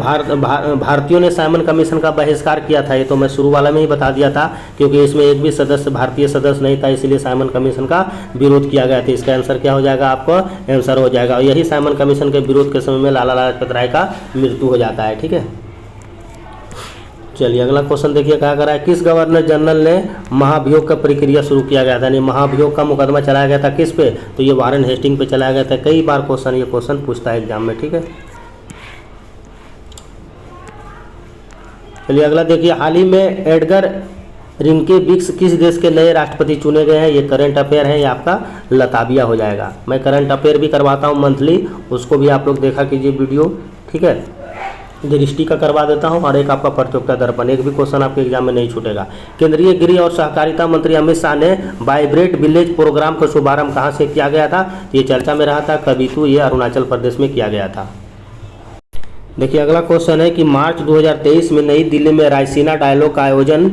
भारतीयों ने साइमन कमीशन का बहिष्कार किया था। ये तो मैं शुरू वाला में ही बता दिया था, क्योंकि इसमें एक भी सदस्य भारतीय सदस्य नहीं था, इसलिए साइमन कमीशन का विरोध किया गया था। इसका आंसर क्या हो जाएगा? आपको आंसर हो जाएगा। और यही साइमन कमीशन के विरोध के समय में लाला लाजपत राय का मृत्यु हो जाता है, ठीक है। चलिए अगला क्वेश्चन देखिए, क्या कर रहा है, किस गवर्नर जनरल ने महाभियोग का प्रक्रिया शुरू किया गया था? यानी महाभियोग का मुकदमा चलाया गया था किस पे? तो ये वारेन हेस्टिंग पे चलाया गया था। कई बार क्वेश्चन ये क्वेश्चन पूछता है एग्जाम में, ठीक है। चलिए अगला देखिए, हाल ही में एडगर रिंकेविक्स किस देश के नए राष्ट्रपति चुने गए हैं? ये करंट अफेयर है, ये आपका लताबिया हो जाएगा। मैं करंट अफेयर भी करवाता हूँ मंथली, उसको भी आप लोग देखा कीजिए वीडियो, ठीक है। दृष्टि का करवा देता हूँ, और एक आपका प्रतियोगिता दर्पण, एक भी क्वेश्चन आपके एग्जाम में नहीं छूटेगा। केंद्रीय गृह और सहकारिता मंत्री अमित शाह ने वाइब्रेट विलेज प्रोग्राम का शुभारंभ कहाँ से किया गया था? ये चर्चा में रहा था कबीतू, ये अरुणाचल प्रदेश में किया गया था। देखिए अगला क्वेश्चन है कि मार्च 2023 में नई दिल्ली में रायसीना डायलॉग का आयोजन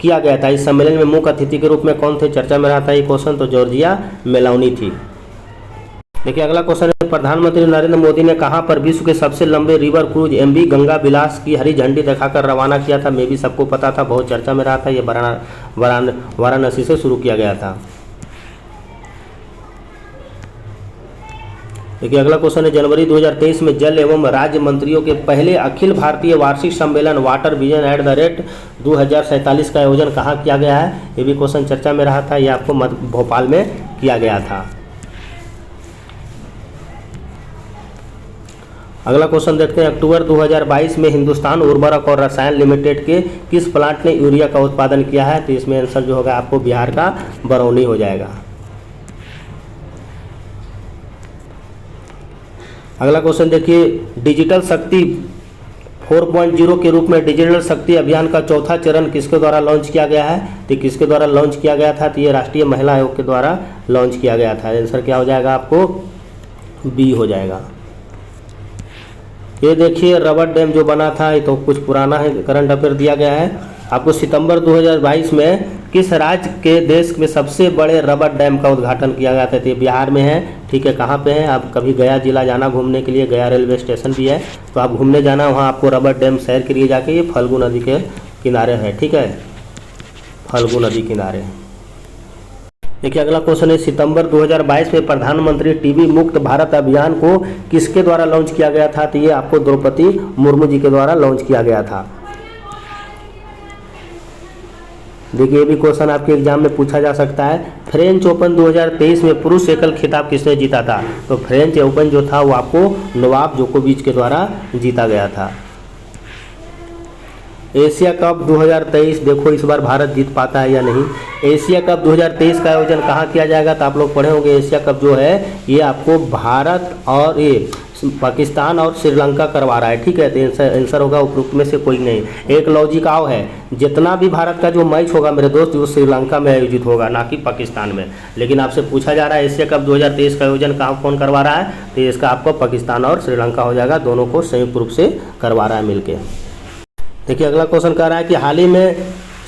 किया गया था। इस सम्मेलन में मुख्य अतिथि के रूप में कौन थे? चर्चा में रहा था ये क्वेश्चन, तो जॉर्जिया मेलोनी थी। देखिए अगला क्वेश्चन है, प्रधानमंत्री नरेंद्र मोदी ने कहां पर विश्व के सबसे लंबे रिवर क्रूज MV गंगा विलास की हरी झंडी दिखाकर रवाना किया था? मैं भी सबको पता था, बहुत चर्चा में रहा था। ये वाराणसी से शुरू किया गया था। देखिए अगला क्वेश्चन है, जनवरी 2023 में जल एवं राज्य मंत्रियों के पहले अखिल भारतीय वार्षिक सम्मेलन वाटर विजन @2047 का आयोजन कहाँ किया गया है? ये भी क्वेश्चन चर्चा में रहा था, ये आपको भोपाल में किया गया था। अगला क्वेश्चन देखते हैं, अक्टूबर 2022 में हिंदुस्तान उर्वरक और रसायन लिमिटेड के किस प्लांट ने यूरिया का उत्पादन किया है? तो इसमें आंसर जो होगा आपको बिहार का बरौनी हो जाएगा। अगला क्वेश्चन देखिए, डिजिटल शक्ति 4.0 के रूप में डिजिटल शक्ति अभियान का चौथा चरण किसके द्वारा लॉन्च किया गया है? तो किसके द्वारा लॉन्च किया गया था? तो ये राष्ट्रीय महिला आयोग के द्वारा लॉन्च किया गया था। आंसर क्या हो जाएगा? आपको बी हो जाएगा। ये देखिए रबर डैम जो बना था, ये तो कुछ पुराना है, करंट अफेयर दिया गया है आपको। सितंबर 2022 में किस राज्य के देश में सबसे बड़े रबर डैम का उद्घाटन किया गया था? तो ये बिहार में है, ठीक है। कहाँ पे है? आप कभी गया जिला जाना घूमने के लिए, गया रेलवे स्टेशन भी है, तो आप घूमने जाना, वहाँ आपको रबर डैम सैर के लिए जाके, ये फल्गु नदी के किनारे है, ठीक है, फल्गु नदी किनारे। देखिए अगला क्वेश्चन है, सितंबर 2022 में प्रधानमंत्री टीबी मुक्त भारत अभियान को किसके द्वारा लॉन्च किया गया था? तो ये आपको द्रौपदी मुर्मू जी के द्वारा लॉन्च किया गया था। देखिए ये भी क्वेश्चन आपके एग्जाम में पूछा जा सकता है। फ्रेंच ओपन 2023 में पुरुष एकल खिताब किसने जीता था? तो फ्रेंच ओपन जो था वो आपको नोवाक जोकोविच के द्वारा जीता गया था। एशिया कप 2023 देखो इस बार भारत जीत पाता है या नहीं। एशिया कप 2023 का आयोजन कहाँ किया जाएगा? तो आप लोग पढ़े होंगे, एशिया कप जो है ये आपको भारत और ये पाकिस्तान और श्रीलंका करवा रहा है, ठीक है। तो आंसर होगा उपरोक्त में से कोई नहीं। एक लॉजिक आओ है, जितना भी भारत का जो मैच होगा मेरे दोस्त वो श्रीलंका में आयोजित होगा, ना कि पाकिस्तान में। लेकिन आपसे पूछा जा रहा है एशिया कप 2023 का आयोजन कहाँ कौन करवा रहा है? तो इसका आपको पाकिस्तान और श्रीलंका हो जाएगा, दोनों को संयुक्त रूप से करवा रहा है मिलके। देखिए अगला क्वेश्चन कह रहा है कि हाल ही में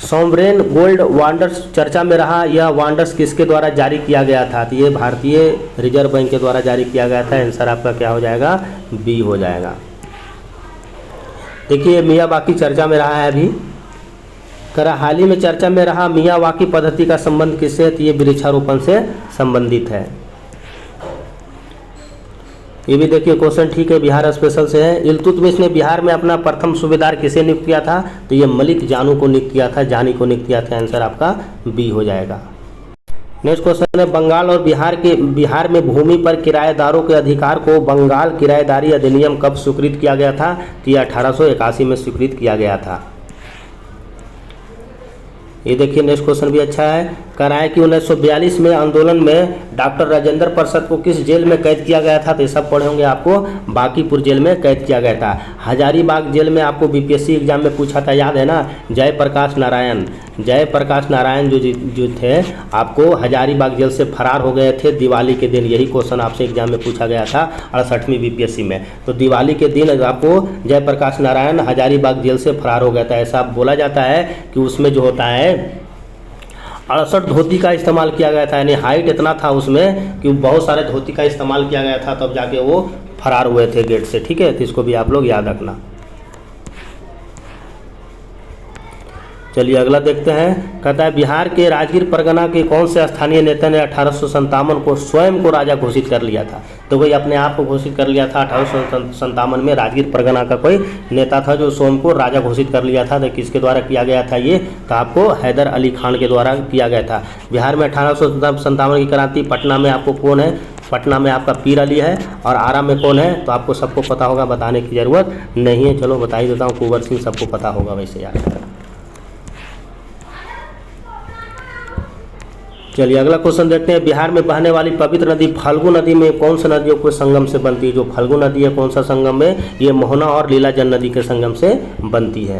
सॉवरेन गोल्ड वांडर्स चर्चा में रहा, यह वांडर्स किसके द्वारा जारी किया गया था? तो ये भारतीय रिजर्व बैंक के द्वारा जारी किया गया था। आंसर आपका क्या हो जाएगा? बी हो जाएगा। देखिए मियावाकी चर्चा में रहा है अभी, करा हाल ही में चर्चा में रहा मियावाकी पद्धति का संबंध किससे है? तो ये वृक्षारोपण से संबंधित है। ये भी देखिए क्वेश्चन ठीक है, बिहार स्पेशल से है। इल्तुतमिश ने बिहार में अपना प्रथम सूबेदार किसे नियुक्त किया था? तो ये मलिक जानू को नियुक्त किया था, जानी को नियुक्त किया था। आंसर आपका बी हो जाएगा। नेक्स्ट क्वेश्चन है, बंगाल और बिहार में भूमि पर किराएदारों के अधिकार को बंगाल किराएदारी अधिनियम कब स्वीकृत किया गया था? तो ये 1881 में स्वीकृत किया गया था। ये देखिए नेक्स्ट क्वेश्चन भी अच्छा है। कह रहा है कि 1942 में आंदोलन में डॉक्टर राजेंद्र प्रसाद को किस जेल में कैद किया गया था? तो ये सब पढ़े होंगे आपको, बांकीपुर जेल में कैद किया गया था। हजारीबाग जेल में आपको बीपीएससी एग्जाम में पूछा था, याद है ना? जयप्रकाश नारायण जो थे आपको हजारीबाग जेल से फरार हो गए थे दिवाली के दिन। यही क्वेश्चन आपसे एग्जाम में पूछा गया था 68वीं बीपीएससी में। तो दिवाली के दिन आपको जयप्रकाश नारायण हजारीबाग जेल से फरार हो गया था। ऐसा बोला जाता है कि उसमें जो होता है 68 धोती का इस्तेमाल किया गया था, यानी हाइट इतना था उसमें कि बहुत सारे धोती का इस्तेमाल किया गया था, तब जाके वो फरार हुए थे गेट से। ठीक है, तो इसको भी आप लोग याद रखना। चलिए अगला देखते हैं। कहता है बिहार के राजगीर परगना के कौन से स्थानीय नेता ने 1857 को स्वयं को राजा घोषित कर लिया था? तो कोई अपने आप को घोषित कर लिया था 1857 में। राजगीर परगना का कोई नेता था जो स्वयं को राजा घोषित कर लिया था। तो किसके द्वारा किया गया था ये? तो आपको हैदर अली खान के द्वारा किया गया था। बिहार में 1857 की क्रांति, पटना में आपको कौन है? पटना में आपका पीर अली है। और आरा में कौन है? तो आपको सबको पता होगा, बताने की ज़रूरत नहीं है। चलो बता ही देता हूँ, कुंवर सिंह सबको पता होगा वैसे यार। चलिए अगला क्वेश्चन देखते हैं। बिहार में बहने वाली पवित्र नदी फाल्गु नदी में कौन सा नदियों के संगम से बनती है? जो फाल्गु नदी है कौन सा संगम में? ये मोहना और लीलाजल नदी के संगम से बनती है।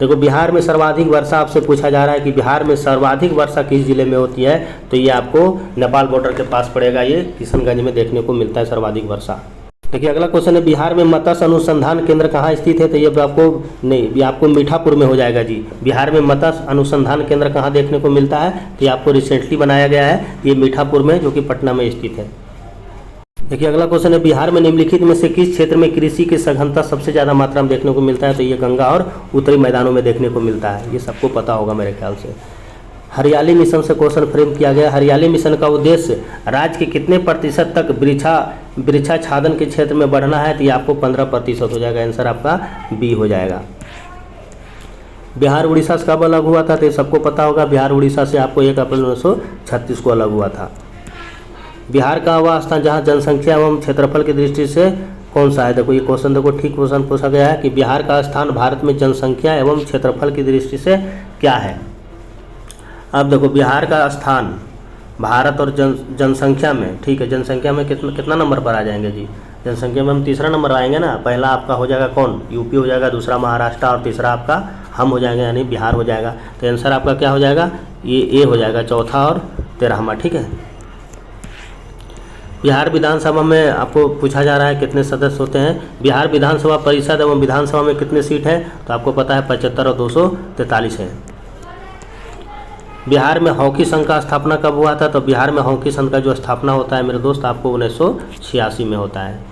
देखो बिहार में सर्वाधिक वर्षा आपसे पूछा जा रहा है कि बिहार में सर्वाधिक वर्षा किस जिले में होती है? तो ये आपको नेपाल बॉर्डर के पास पड़ेगा, ये किशनगंज में देखने को मिलता है सर्वाधिक वर्षा। देखिए अगला क्वेश्चन है, बिहार में मत्स्य अनुसंधान केंद्र कहाँ स्थित है? तो ये आपको नहीं, ये आपको मीठापुर में हो जाएगा जी। बिहार में मत्स्य अनुसंधान केंद्र कहाँ देखने को मिलता है? तो ये आपको रिसेंटली बनाया गया है, ये मीठापुर में, जो कि पटना में स्थित है। देखिए अगला क्वेश्चन है, बिहार में निम्नलिखित में से किस क्षेत्र में कृषि की सघनता सबसे ज़्यादा मात्रा में देखने को मिलता है? तो ये गंगा और उत्तरी मैदानों में देखने को मिलता है। ये सबको पता होगा मेरे ख्याल से। हरियाली मिशन से क्वेश्चन फ्रेम किया गया। हरियाली मिशन का उद्देश्य राज्य के कितने प्रतिशत तक वृक्षाच्छादन के क्षेत्र में बढ़ना है? तो ये आपको 15% हो जाएगा। आंसर आपका बी हो जाएगा। बिहार उड़ीसा से कब अलग हुआ था? तो ये सबको पता होगा, बिहार उड़ीसा से आपको 1 अप्रैल 1936 को अलग हुआ था। बिहार का वह स्थान जहाँ जनसंख्या एवं क्षेत्रफल की दृष्टि से कौन सा है? देखो ये क्वेश्चन देखो, ठीक क्वेश्चन पूछा गया है कि बिहार का स्थान भारत में जनसंख्या एवं क्षेत्रफल की दृष्टि से क्या है? अब देखो बिहार का स्थान भारत और जनसंख्या में, ठीक है, जनसंख्या में कितना नंबर पर आ जाएंगे जी? जनसंख्या में हम तीसरा नंबर आएंगे ना। पहला आपका हो जाएगा कौन? यूपी हो जाएगा, दूसरा महाराष्ट्र और तीसरा आपका हम हो जाएंगे, यानी बिहार हो जाएगा। तो आंसर आपका क्या हो जाएगा? ये ए हो जाएगा, चौथा और 13वां। ठीक है। बिहार विधानसभा में आपको पूछा जा रहा है कितने सदस्य होते हैं? बिहार विधानसभा परिषद एवं विधानसभा में कितने सीट हैं? तो आपको पता है 75 और 243 है। बिहार में हॉकी संघ का स्थापना कब हुआ था? तो बिहार में हॉकी संघ का जो स्थापना होता है मेरे दोस्त आपको 1986 में होता है।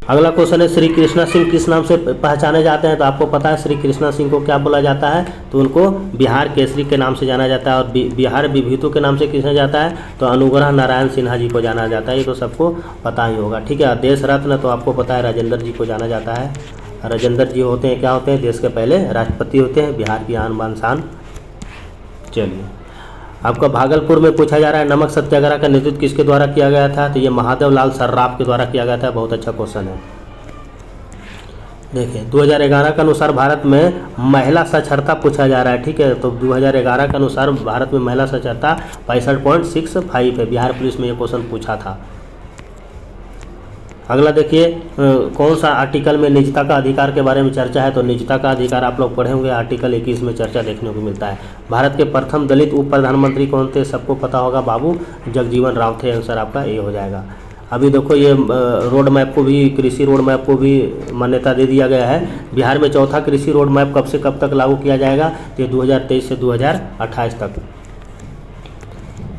अगला क्वेश्चन है, श्री कृष्णा सिंह किस नाम से पहचाने जाते हैं? तो आपको पता है श्री कृष्णा सिंह को क्या बोला जाता है? तो उनको बिहार केसरी के नाम से जाना जाता है। और बिहार विभूति के नाम से किसे जाता है? तो अनुग्रह नारायण सिन्हा जी को जाना जाता है। ये तो सबको पता ही होगा। ठीक है। देश रत्न तो आपको पता है राजेंद्र जी को जाना जाता है। राजेंद्र जी होते हैं, क्या होते हैं? देश के पहले राष्ट्रपति होते हैं, बिहार की आन बान शान। चलिए आपका भागलपुर में पूछा जा रहा है, नमक सत्याग्रह का नेतृत्व किसके द्वारा किया गया था? तो ये महादेव लाल सर्राफ के द्वारा किया गया था। बहुत अच्छा क्वेश्चन है। देखिए 2011 के अनुसार भारत में महिला साक्षरता पूछा जा रहा है। ठीक है। तो 2011 के अनुसार भारत में महिला साक्षरता 65.65 है। बिहार पुलिस में ये क्वेश्चन पूछा था। अगला देखिए कौन सा आर्टिकल में निजता का अधिकार के बारे में चर्चा है? तो निजता का अधिकार आप लोग पढ़े होंगे, आर्टिकल 21 में चर्चा देखने को मिलता है। भारत के प्रथम दलित उप प्रधानमंत्री कौन थे? सबको पता होगा, बाबू जगजीवन राम थे। आंसर आपका ए हो जाएगा। अभी देखो ये रोड मैप को भी, कृषि रोड मैप को भी मान्यता दे दिया गया है। बिहार में चौथा कृषि रोड मैप कब से कब तक लागू किया जाएगा? तो 2023 से 2028 तक।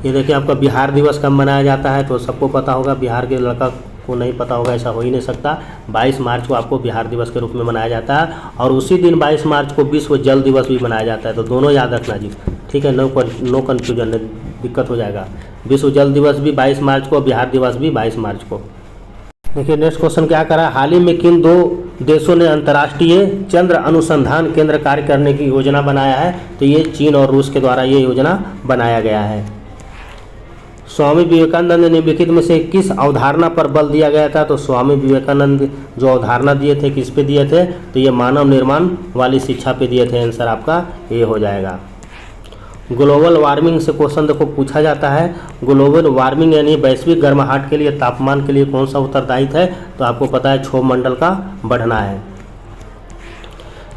ये देखिए आपका बिहार दिवस कब मनाया जाता है? तो सबको पता होगा, बिहार के लड़का को नहीं पता होगा ऐसा हो ही नहीं सकता। 22 मार्च को आपको बिहार दिवस के रूप में मनाया जाता है। और उसी दिन 22 मार्च को विश्व जल दिवस भी मनाया जाता है। तो दोनों याद रखना जी। ठीक है। नो कन्फ्यूजन, दिक्कत हो जाएगा। विश्व जल दिवस भी 22 मार्च को, बिहार दिवस भी 22 मार्च को। देखिए नेक्स्ट क्वेश्चन क्या करा, हाल ही में किन 2 देशों ने अंतर्राष्ट्रीय चंद्र अनुसंधान केंद्र कार्य करने की योजना बनाया है? तो ये चीन और रूस के द्वारा ये योजना बनाया गया है। स्वामी विवेकानंद निम्नलिखित में से किस अवधारणा पर बल दिया गया था? तो स्वामी विवेकानंद जो अवधारणा दिए थे किस पे दिए थे? तो ये मानव निर्माण वाली शिक्षा पे दिए थे। आंसर आपका ये हो जाएगा। ग्लोबल वार्मिंग से क्वेश्चन देखो पूछा जाता है। ग्लोबल वार्मिंग यानी वैश्विक गर्माहट के लिए, तापमान के लिए कौन सा उत्तरदायित्व है? तो आपको पता है क्षोभ मंडल का बढ़ना है।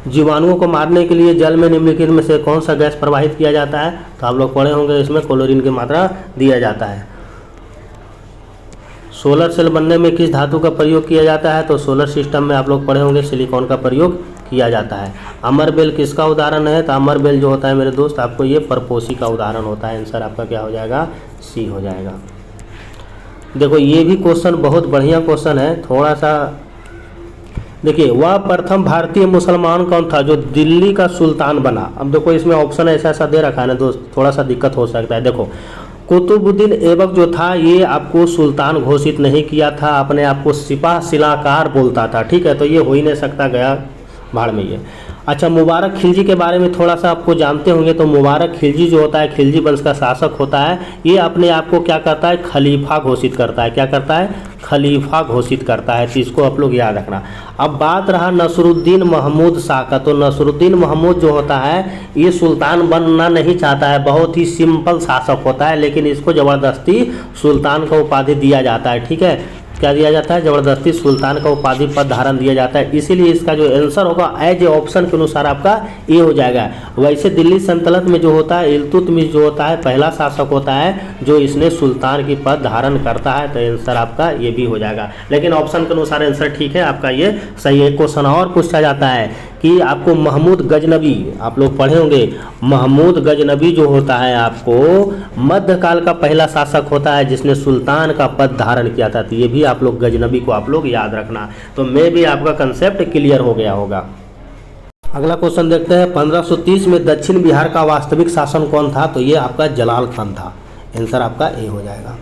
जीवाणुओं को मारने के लिए जल में निम्नलिखित में से कौन सा गैस प्रवाहित किया जाता है? तो आप लोग पढ़े होंगे, इसमें क्लोरीन की मात्रा दिया जाता है। सोलर सेल बनने में किस धातु का प्रयोग किया जाता है? तो सोलर सिस्टम में आप लोग पढ़े होंगे सिलिकॉन का प्रयोग किया जाता है। अमर बेल किसका उदाहरण है? तो अमर बेल जो होता है मेरे दोस्त आपको ये परपोसी का उदाहरण होता है। आंसर आपका क्या हो जाएगा? सी हो जाएगा। देखो ये भी क्वेश्चन बहुत बढ़िया क्वेश्चन है। थोड़ा सा देखिए, वह प्रथम भारतीय मुसलमान कौन था जो दिल्ली का सुल्तान बना? अब देखो इसमें ऑप्शन ऐसा ऐसा दे रखा है ना दोस्त, थोड़ा सा दिक्कत हो सकता है। देखो कुतुबुद्दीन ऐबक जो था ये आपको सुल्तान घोषित नहीं किया था, अपने आप को सिपाह सिलाकार बोलता था। ठीक है, तो ये हो ही नहीं सकता, गया भाड़ में ये। अच्छा, मुबारक खिलजी के बारे में थोड़ा सा आपको जानते होंगे। तो मुबारक खिलजी जो होता है, खिलजी वंश का शासक होता है, ये अपने आप को क्या करता है? खलीफा घोषित करता है। क्या करता है? खलीफा घोषित करता है। तो इसको आप लोग याद रखना। अब बात रहा नसरुद्दीन महमूद शाह का। तो नसरुद्दीन महमूद जो होता है ये सुल्तान बनना नहीं चाहता है, बहुत ही सिंपल शासक होता है, लेकिन इसको ज़बरदस्ती सुल्तान का उपाधि दिया जाता है। ठीक है, क्या दिया जाता है? ज़बरदस्ती सुल्तान का उपाधि पद धारण दिया जाता है। इसीलिए इसका जो आंसर होगा एज ए ऑप्शन के अनुसार आपका ये हो जाएगा। वैसे दिल्ली सल्तनत में जो होता है इल्तुतमिश जो होता है पहला शासक होता है जो इसने सुल्तान की पद धारण करता है। तो आंसर आपका ये भी हो जाएगा, लेकिन ऑप्शन के अनुसार आंसर ठीक है आपका ये सही है। क्वेश्चन और पूछा जाता है कि आपको महमूद गजनबी, आप लोग पढ़े होंगे, महमूद गजनबी जो होता है आपको मध्यकाल का पहला शासक होता है जिसने सुल्तान का पद धारण किया था। तो ये भी आप लोग गजनबी को आप लोग याद रखना। तो मैं भी आपका कंसेप्ट क्लियर हो गया होगा। अगला क्वेश्चन देखते हैं। 1530 में दक्षिण बिहार का वास्तविक शासन कौन था? तो ये आपका जलाल खान था। आंसर आपका ए हो जाएगा।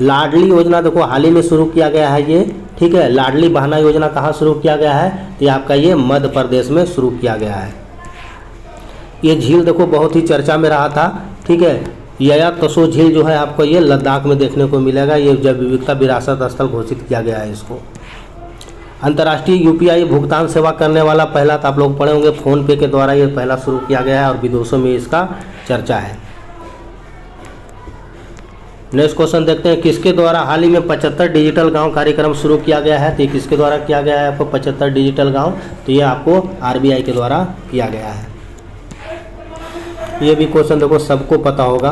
लाडली योजना देखो हाल ही में शुरू किया गया है ये। ठीक है, लाडली बहना योजना कहाँ शुरू किया गया है? तो ये आपका ये मध्य प्रदेश में शुरू किया गया है। ये झील देखो बहुत ही चर्चा में रहा था। ठीक है, यया तसो झील जो है आपको ये लद्दाख में देखने को मिलेगा। ये जैव विविधता विरासत स्थल घोषित किया गया है इसको। अंतर्राष्ट्रीय यूपीआई भुगतान सेवा करने वाला पहला, तो आप लोग पढ़े होंगे फ़ोन पे के द्वारा ये पहला शुरू किया गया है और विदेशों में इसका चर्चा है। नेक्स्ट क्वेश्चन देखते हैं। किसके द्वारा हाल ही में 75 डिजिटल गांव कार्यक्रम शुरू किया गया है? तो ये किसके द्वारा किया गया है आपको 75 डिजिटल गांव? तो ये आपको आरबीआई के द्वारा किया गया है। ये भी क्वेश्चन देखो सबको पता होगा।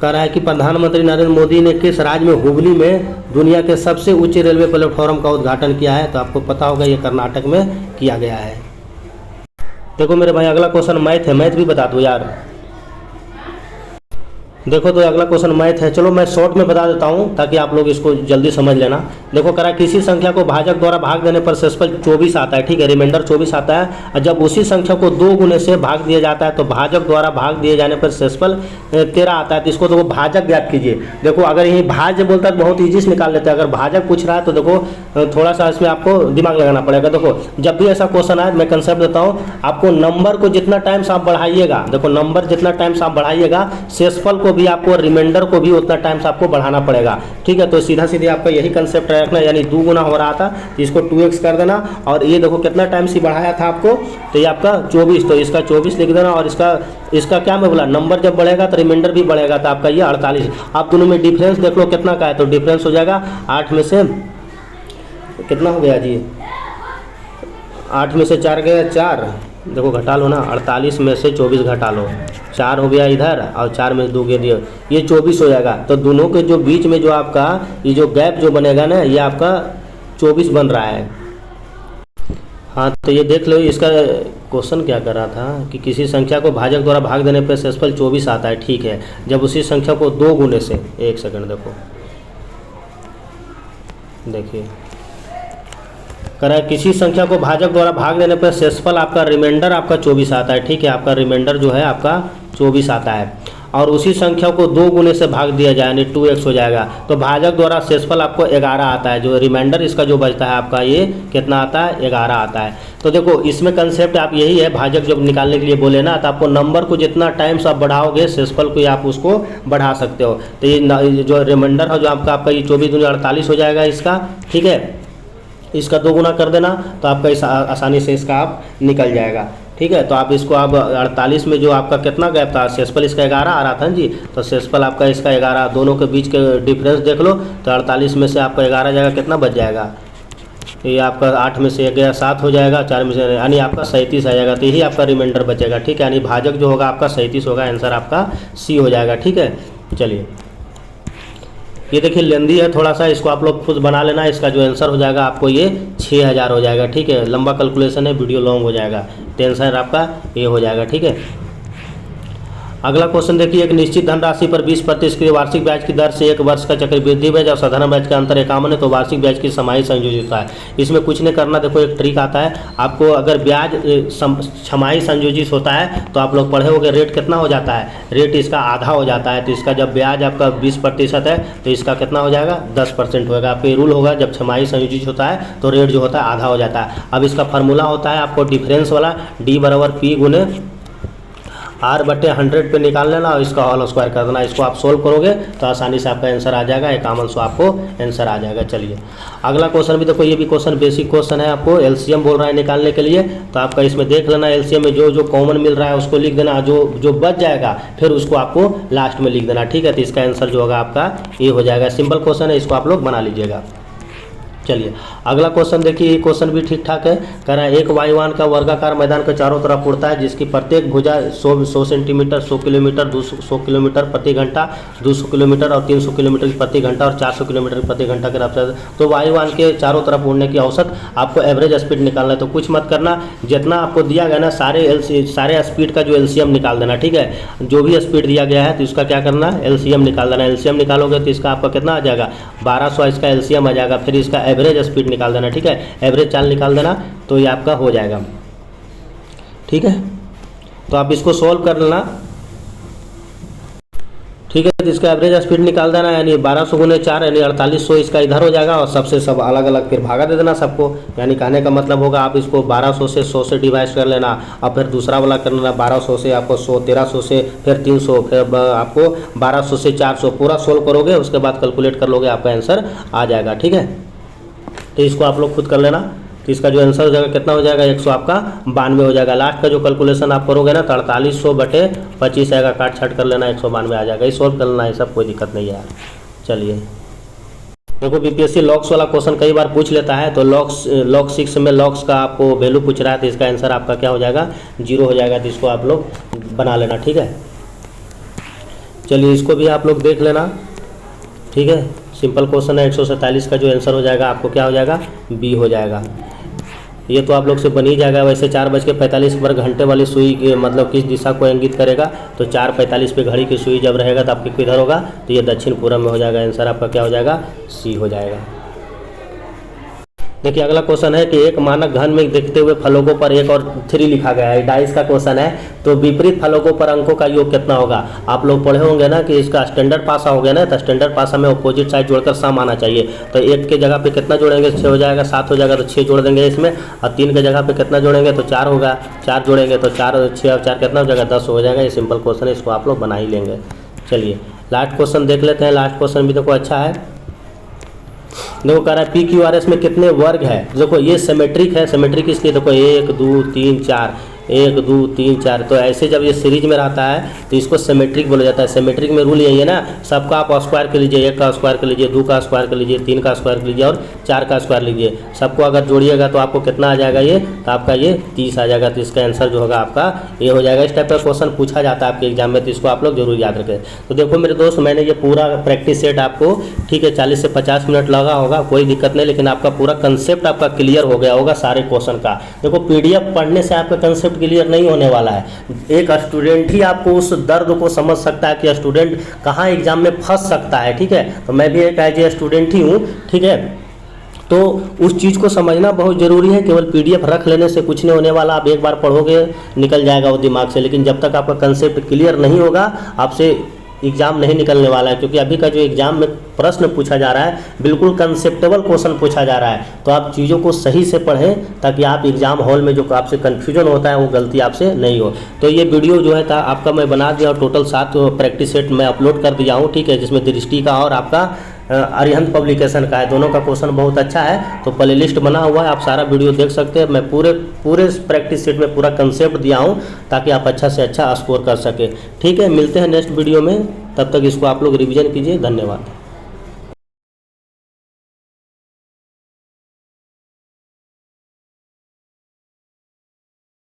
कह रहा है कि प्रधानमंत्री नरेंद्र मोदी ने किस राज्य में हुबली में दुनिया के सबसे ऊंचे रेलवे प्लेटफॉर्म का उद्घाटन किया है? तो आपको पता होगा ये कर्नाटक में किया गया है। देखो मेरे भाई अगला क्वेश्चन मैथ है, मैथ भी बता दो यार। देखो तो अगला क्वेश्चन मैथ है। चलो मैं शॉर्ट में बता देता हूँ ताकि आप लोग इसको जल्दी समझ लेना। देखो करा किसी संख्या को भाजक द्वारा भाग देने पर शेषफल 24 आता है। ठीक है, रिमाइंडर 24 आता है। और जब उसी संख्या को 2 गुने से भाग दिया जाता है तो भाजक द्वारा भाग दिए जाने पर शेषफल 13 आता है। तो इसको देखो भाजक ज्ञात कीजिए। देखो अगर यही भाज्य बोलता है तो बहुत ईजी से निकाल लेते हैं। अगर भाजक पूछ रहा है तो देखो थोड़ा सा इसमें आपको दिमाग लगाना पड़ेगा। देखो जब भी ऐसा क्वेश्चन आए मैं कंसेप्ट देता हूँ आपको, नंबर को जितना टाइम से आप बढ़ाइएगा, देखो नंबर जितना टाइम से आप बढ़ाइएगा शेषफल को भी आपको, रिमाइंडर को भी उतना टाइम से आपको बढ़ाना पड़ेगा। ठीक है, तो सीधा सीधे आपका यही कंसेप्ट रखना, यानी 2 गुना हो रहा था तो इसको 2x कर देना। और ये देखो कितना टाइम से बढ़ाया था आपको, तो ये आपका 24, तो इसका 24 लिख देना। और इसका क्या मैं बोला, नंबर जब बढ़ेगा तो रिमाइंडर भी बढ़ेगा, तो आपका ये 48। आप दोनों में डिफरेंस देख लो कितना का है, तो डिफरेंस हो जाएगा 8 में से कितना हो गया जी, 8 में से 4 गया 4, देखो घटा लो ना, 48 में से 24 घटा लो, 4 हो गया इधर और 4 में 2 के दिए, ये 24 हो जाएगा। तो दोनों के जो बीच में जो आपका ये जो गैप जो बनेगा ना, ये आपका 24 बन रहा है। हाँ तो ये देख लो, इसका क्वेश्चन क्या कर रहा था कि किसी संख्या को भाजक द्वारा भाग देने पर शेषफल 24 आता है। ठीक है, जब उसी संख्या को 2 गुने से, एक सेकंड देखो, देखिए करा किसी संख्या को भाजक द्वारा भाग देने पर शेषफल आपका रिमाइंडर आपका 24 आता है। ठीक है, आपका रिमाइंडर जो है आपका 24 आता है। और उसी संख्या को 2 गुने से भाग दिया जाए यानी 2x हो जाएगा, तो भाजक द्वारा शेषफल आपको 11 आता है। जो रिमाइंडर इसका जो बचता है आपका ये कितना आता है, 11 आता है। तो देखो इसमें कंसेप्ट आप यही है, भाजक जब निकालने के लिए बोले ना, तो आपको नंबर को जितना टाइम्स आप बढ़ाओगे शेषफल को आप उसको बढ़ा सकते हो। तो ये जो रिमाइंडर है जो आपका ये 24 दूनी 48 हो जाएगा इसका, ठीक है। इसका 2 गुना कर देना तो आपका इस आसानी से इसका आप निकल जाएगा, ठीक है। तो आप इसको आप 48 में जो आपका कितना गैप था, शेषफल इसका 11 आ रहा था जी, तो शेषफल आपका इसका 11, दोनों के बीच के डिफरेंस देख लो, तो 48 में से आपका 11 जाएगा, कितना बच जाएगा, ये आपका 8 में से 1 गया 7 हो जाएगा, 4 में से यानी आपका 37 आ जाएगा। तो यही आपका रिमाइंडर बचेगा, ठीक है। यानी भाजक जो होगा आपका 37 होगा, आंसर आपका सी हो जाएगा, ठीक है। चलिए ये देखिए लेंदी है थोड़ा सा, इसको आप लोग खुद बना लेना। इसका जो आंसर हो जाएगा आपको ये 6000 हो जाएगा, ठीक है। लंबा कैलकुलेशन है, वीडियो लॉन्ग हो जाएगा, तो आंसर आपका ये हो जाएगा, ठीक है। अगला क्वेश्चन देखिए, एक निश्चित धनराशि पर 20% की वार्षिक ब्याज की दर से 1 वर्ष का चक्रवृद्धि ब्याज और साधारण ब्याज का अंतर 51 है, तो वार्षिक ब्याज की छमाही संयोजित होता है। इसमें कुछ नहीं करना, देखो एक ट्रिक आता है आपको, अगर ब्याज छमाही संयोजित होता है तो आप लोग पढ़े होंगे रेट कितना हो जाता है, रेट इसका आधा हो जाता है। तो इसका जब ब्याज आपका 20% है तो इसका कितना हो जाएगा, 10% होगा। आपका रूल होगा जब छमाही संयोजित होता है तो रेट जो होता है आधा हो जाता है। अब इसका फार्मूला होता है आपको डिफरेंस वाला, डी बराबर पी गुने R/100 पे निकाल लेना और इसका होल स्क्वायर कर देना। इसको आप सोल्व करोगे तो आसानी से आपका आंसर आ जाएगा, 5100 आपको आंसर आ जाएगा। चलिए अगला क्वेश्चन भी देखो, ये भी क्वेश्चन बेसिक क्वेश्चन है, आपको एलसीएम बोल रहा है निकालने के लिए। तो आपका इसमें देख लेना, एलसीएम में जो जो कॉमन मिल रहा है उसको लिख देना, जो बच जाएगा फिर उसको आपको लास्ट में लिख देना, ठीक है। तो इसका आंसर जो होगा आपका ये हो जाएगा। सिंपल क्वेश्चन है, इसको आप लोग बना लीजिएगा। चलिए अगला क्वेश्चन देखिए, ये क्वेश्चन भी ठीक ठाक है। कह रहा है एक वायुयान का वर्गाकार मैदान के चारों तरफ उड़ता है, जिसकी प्रत्येक भुजा 100 सेंटीमीटर, 100 किलोमीटर, 200 किलोमीटर प्रति घंटा, 200 किलोमीटर और 300 किलोमीटर प्रति घंटा और 400 किलोमीटर प्रति घंटा के रफ्तार। तो वायुयान के चारों तरफ उड़ने की औसत आपको एवरेज स्पीड निकालना है। तो कुछ मत करना, जितना आपको दिया गया ना सारे स्पीड का जो एलसीएम निकाल देना, ठीक है। जो भी स्पीड दिया गया है तो इसका क्या करना है, एलसीएम निकाल देना। एलसीएम निकालोगे तो इसका आपका कितना आ जाएगा, 1200 इसका एलसीएम आ जाएगा। फिर इसका एवरेज स्पीड निकाल देना, ठीक है। एवरेज चाल निकाल देना तो ये आपका हो जाएगा, ठीक है। तो आप इसको सॉल्व कर लेना, ठीक है। तो इसका एवरेज स्पीड निकाल देना, यानी 1200 गुने 4 यानी 4800 इसका इधर हो जाएगा और सबसे सब अलग अलग फिर भागा दे देना सबको। यानी कहने का मतलब होगा आप इसको 1200 से 100 से डिवाइड कर लेना और फिर दूसरा वाला कर लेना 1200 से आपको 100, 1300 से फिर 300, फिर आपको 1200 से 400, पूरा सोल्व करोगे उसके बाद कैलकुलेट कर लोगे, आपका आंसर आ जाएगा, ठीक है। तो इसको आप लोग खुद कर लेना। तो इसका जो आंसर हो जाएगा कितना हो जाएगा, 100 आपका 92 हो जाएगा। लास्ट का जो कैलकुलेशन आप करोगे ना तो 4800/25 आएगा, काट छाट कर लेना, 192 आ जाएगा। ये सोल्व कर लेना, ये सब कोई दिक्कत नहीं है यार। चलिए देखो बीपीएससी लॉक्स वाला क्वेश्चन कई बार पूछ लेता है। तो लॉक 6 में लॉक्स का आपको वैल्यू पूछ रहा है, तो इसका आंसर आपका क्या हो जाएगा, 0 हो जाएगा। तो इसको आप लोग बना लेना, ठीक है। चलिए इसको भी आप लोग देख लेना, ठीक है। सिंपल क्वेश्चन है। 147 का जो आंसर हो जाएगा आपको क्या हो जाएगा, बी हो जाएगा। ये तो आप लोग से बन ही जाएगा। वैसे 4:45 पर घंटे वाली सुई मतलब किस दिशा को इंगित करेगा, तो 4:45 पे घड़ी की सुई जब रहेगा तो आपके किधर होगा, तो ये दक्षिण पूर्व में हो जाएगा। आंसर आपका क्या हो जाएगा, सी हो जाएगा। देखिए अगला क्वेश्चन है कि एक मानक घन में देखते हुए फलकों पर 1 और 3 लिखा गया है। डाइस का क्वेश्चन है, तो विपरीत फलकों पर अंकों का योग कितना होगा। आप लोग पढ़े होंगे ना कि इसका स्टैंडर्ड पासा हो गया ना, तो स्टैंडर्ड पासा में अपोजिट साइड जोड़कर सम आना चाहिए। तो 1 के जगह पे कितना जोड़ेंगे, 6 हो जाएगा। 7 हो जाएगा तो 6 जोड़ देंगे इसमें, और 3 के जगह पे कितना जोड़ेंगे तो 4 होगा। 4 जोड़ेंगे तो 4 6 और 4 कितना हो जाएगा, 10 हो जाएगा। ये सिंपल क्वेश्चन है, इसको आप लोग बना ही लेंगे। चलिए लास्ट क्वेश्चन देख लेते हैं। लास्ट क्वेश्चन भी देखो अच्छा है। देखो कह रहा है PQRS में कितने वर्ग है। देखो ये सिमेट्रिक है, सिमेट्रिक इसलिए देखो 1 2 3 4, 1 2 3 4। तो ऐसे जब ये सीरीज में रहता है तो इसको सिमेट्रिक बोला जाता है। सिमेट्रिक में रूल यही है ना, सबका आप स्क्वायर कर लीजिए, 1 का स्क्वायर कर लीजिए, 2 का स्क्वायर कर लीजिए, 3 का स्क्वायर कर लीजिए और 4 का स्क्वायर लीजिए। सबको अगर जोड़िएगा तो आपको कितना आ जाएगा, ये तो आपका ये 30 आ जाएगा। तो इसका आंसर जो होगा आपका ये हो जाएगा। इस टाइप का क्वेश्चन पूछा जाता है आपके एग्जाम में, तो इसको आप लोग जरूर याद रखें। तो देखो मेरे दोस्त, मैंने ये पूरा प्रैक्टिस सेट आपको, ठीक है, 40 से 50 मिनट लगा होगा, कोई दिक्कत नहीं, लेकिन आपका पूरा कंसेप्ट आपका क्लियर हो गया होगा सारे क्वेश्चन का। देखो PDF पढ़ने से आपका कंसेप्ट क्लियर नहीं होने वाला है। एक स्टूडेंट ही आपको उस दर्द को समझ सकता है कि स्टूडेंट कहाँ एग्जाम में फंस सकता है, ठीक है। तो मैं भी एक एज ए स्टूडेंट ही हूँ, ठीक है। तो उस चीज़ को समझना बहुत ज़रूरी है। केवल पीडीएफ रख लेने से कुछ नहीं होने वाला, आप एक बार पढ़ोगे निकल जाएगा वो दिमाग से, लेकिन जब तक आपका कंसेप्ट क्लियर नहीं होगा आपसे एग्ज़ाम नहीं निकलने वाला है। क्योंकि अभी का जो एग्ज़ाम में प्रश्न पूछा जा रहा है बिल्कुल कंसेप्टेबल क्वेश्चन पूछा जा रहा है, तो आप चीज़ों को सही से पढ़ें ताकि आप एग्ज़ाम हॉल में जो आपसे कन्फ्यूजन होता है वो गलती आपसे नहीं हो। तो ये वीडियो जो है था आपका मैं बना दिया और टोटल 7 प्रैक्टिस सेट मैं अपलोड कर दिया हूँ, ठीक है, जिसमें दृष्टि का और आपका अरिहंत पब्लिकेशन का है। दोनों का क्वेश्चन बहुत अच्छा है, तो प्ले लिस्ट बना हुआ है, आप सारा वीडियो देख सकते हैं। मैं पूरे प्रैक्टिस सेट में पूरा कंसेप्ट दिया हूँ ताकि आप अच्छा से अच्छा स्कोर कर सके। ठीक है, मिलते हैं नेक्स्ट वीडियो में, तब तक इसको आप लोग रिवीजन कीजिए। धन्यवाद।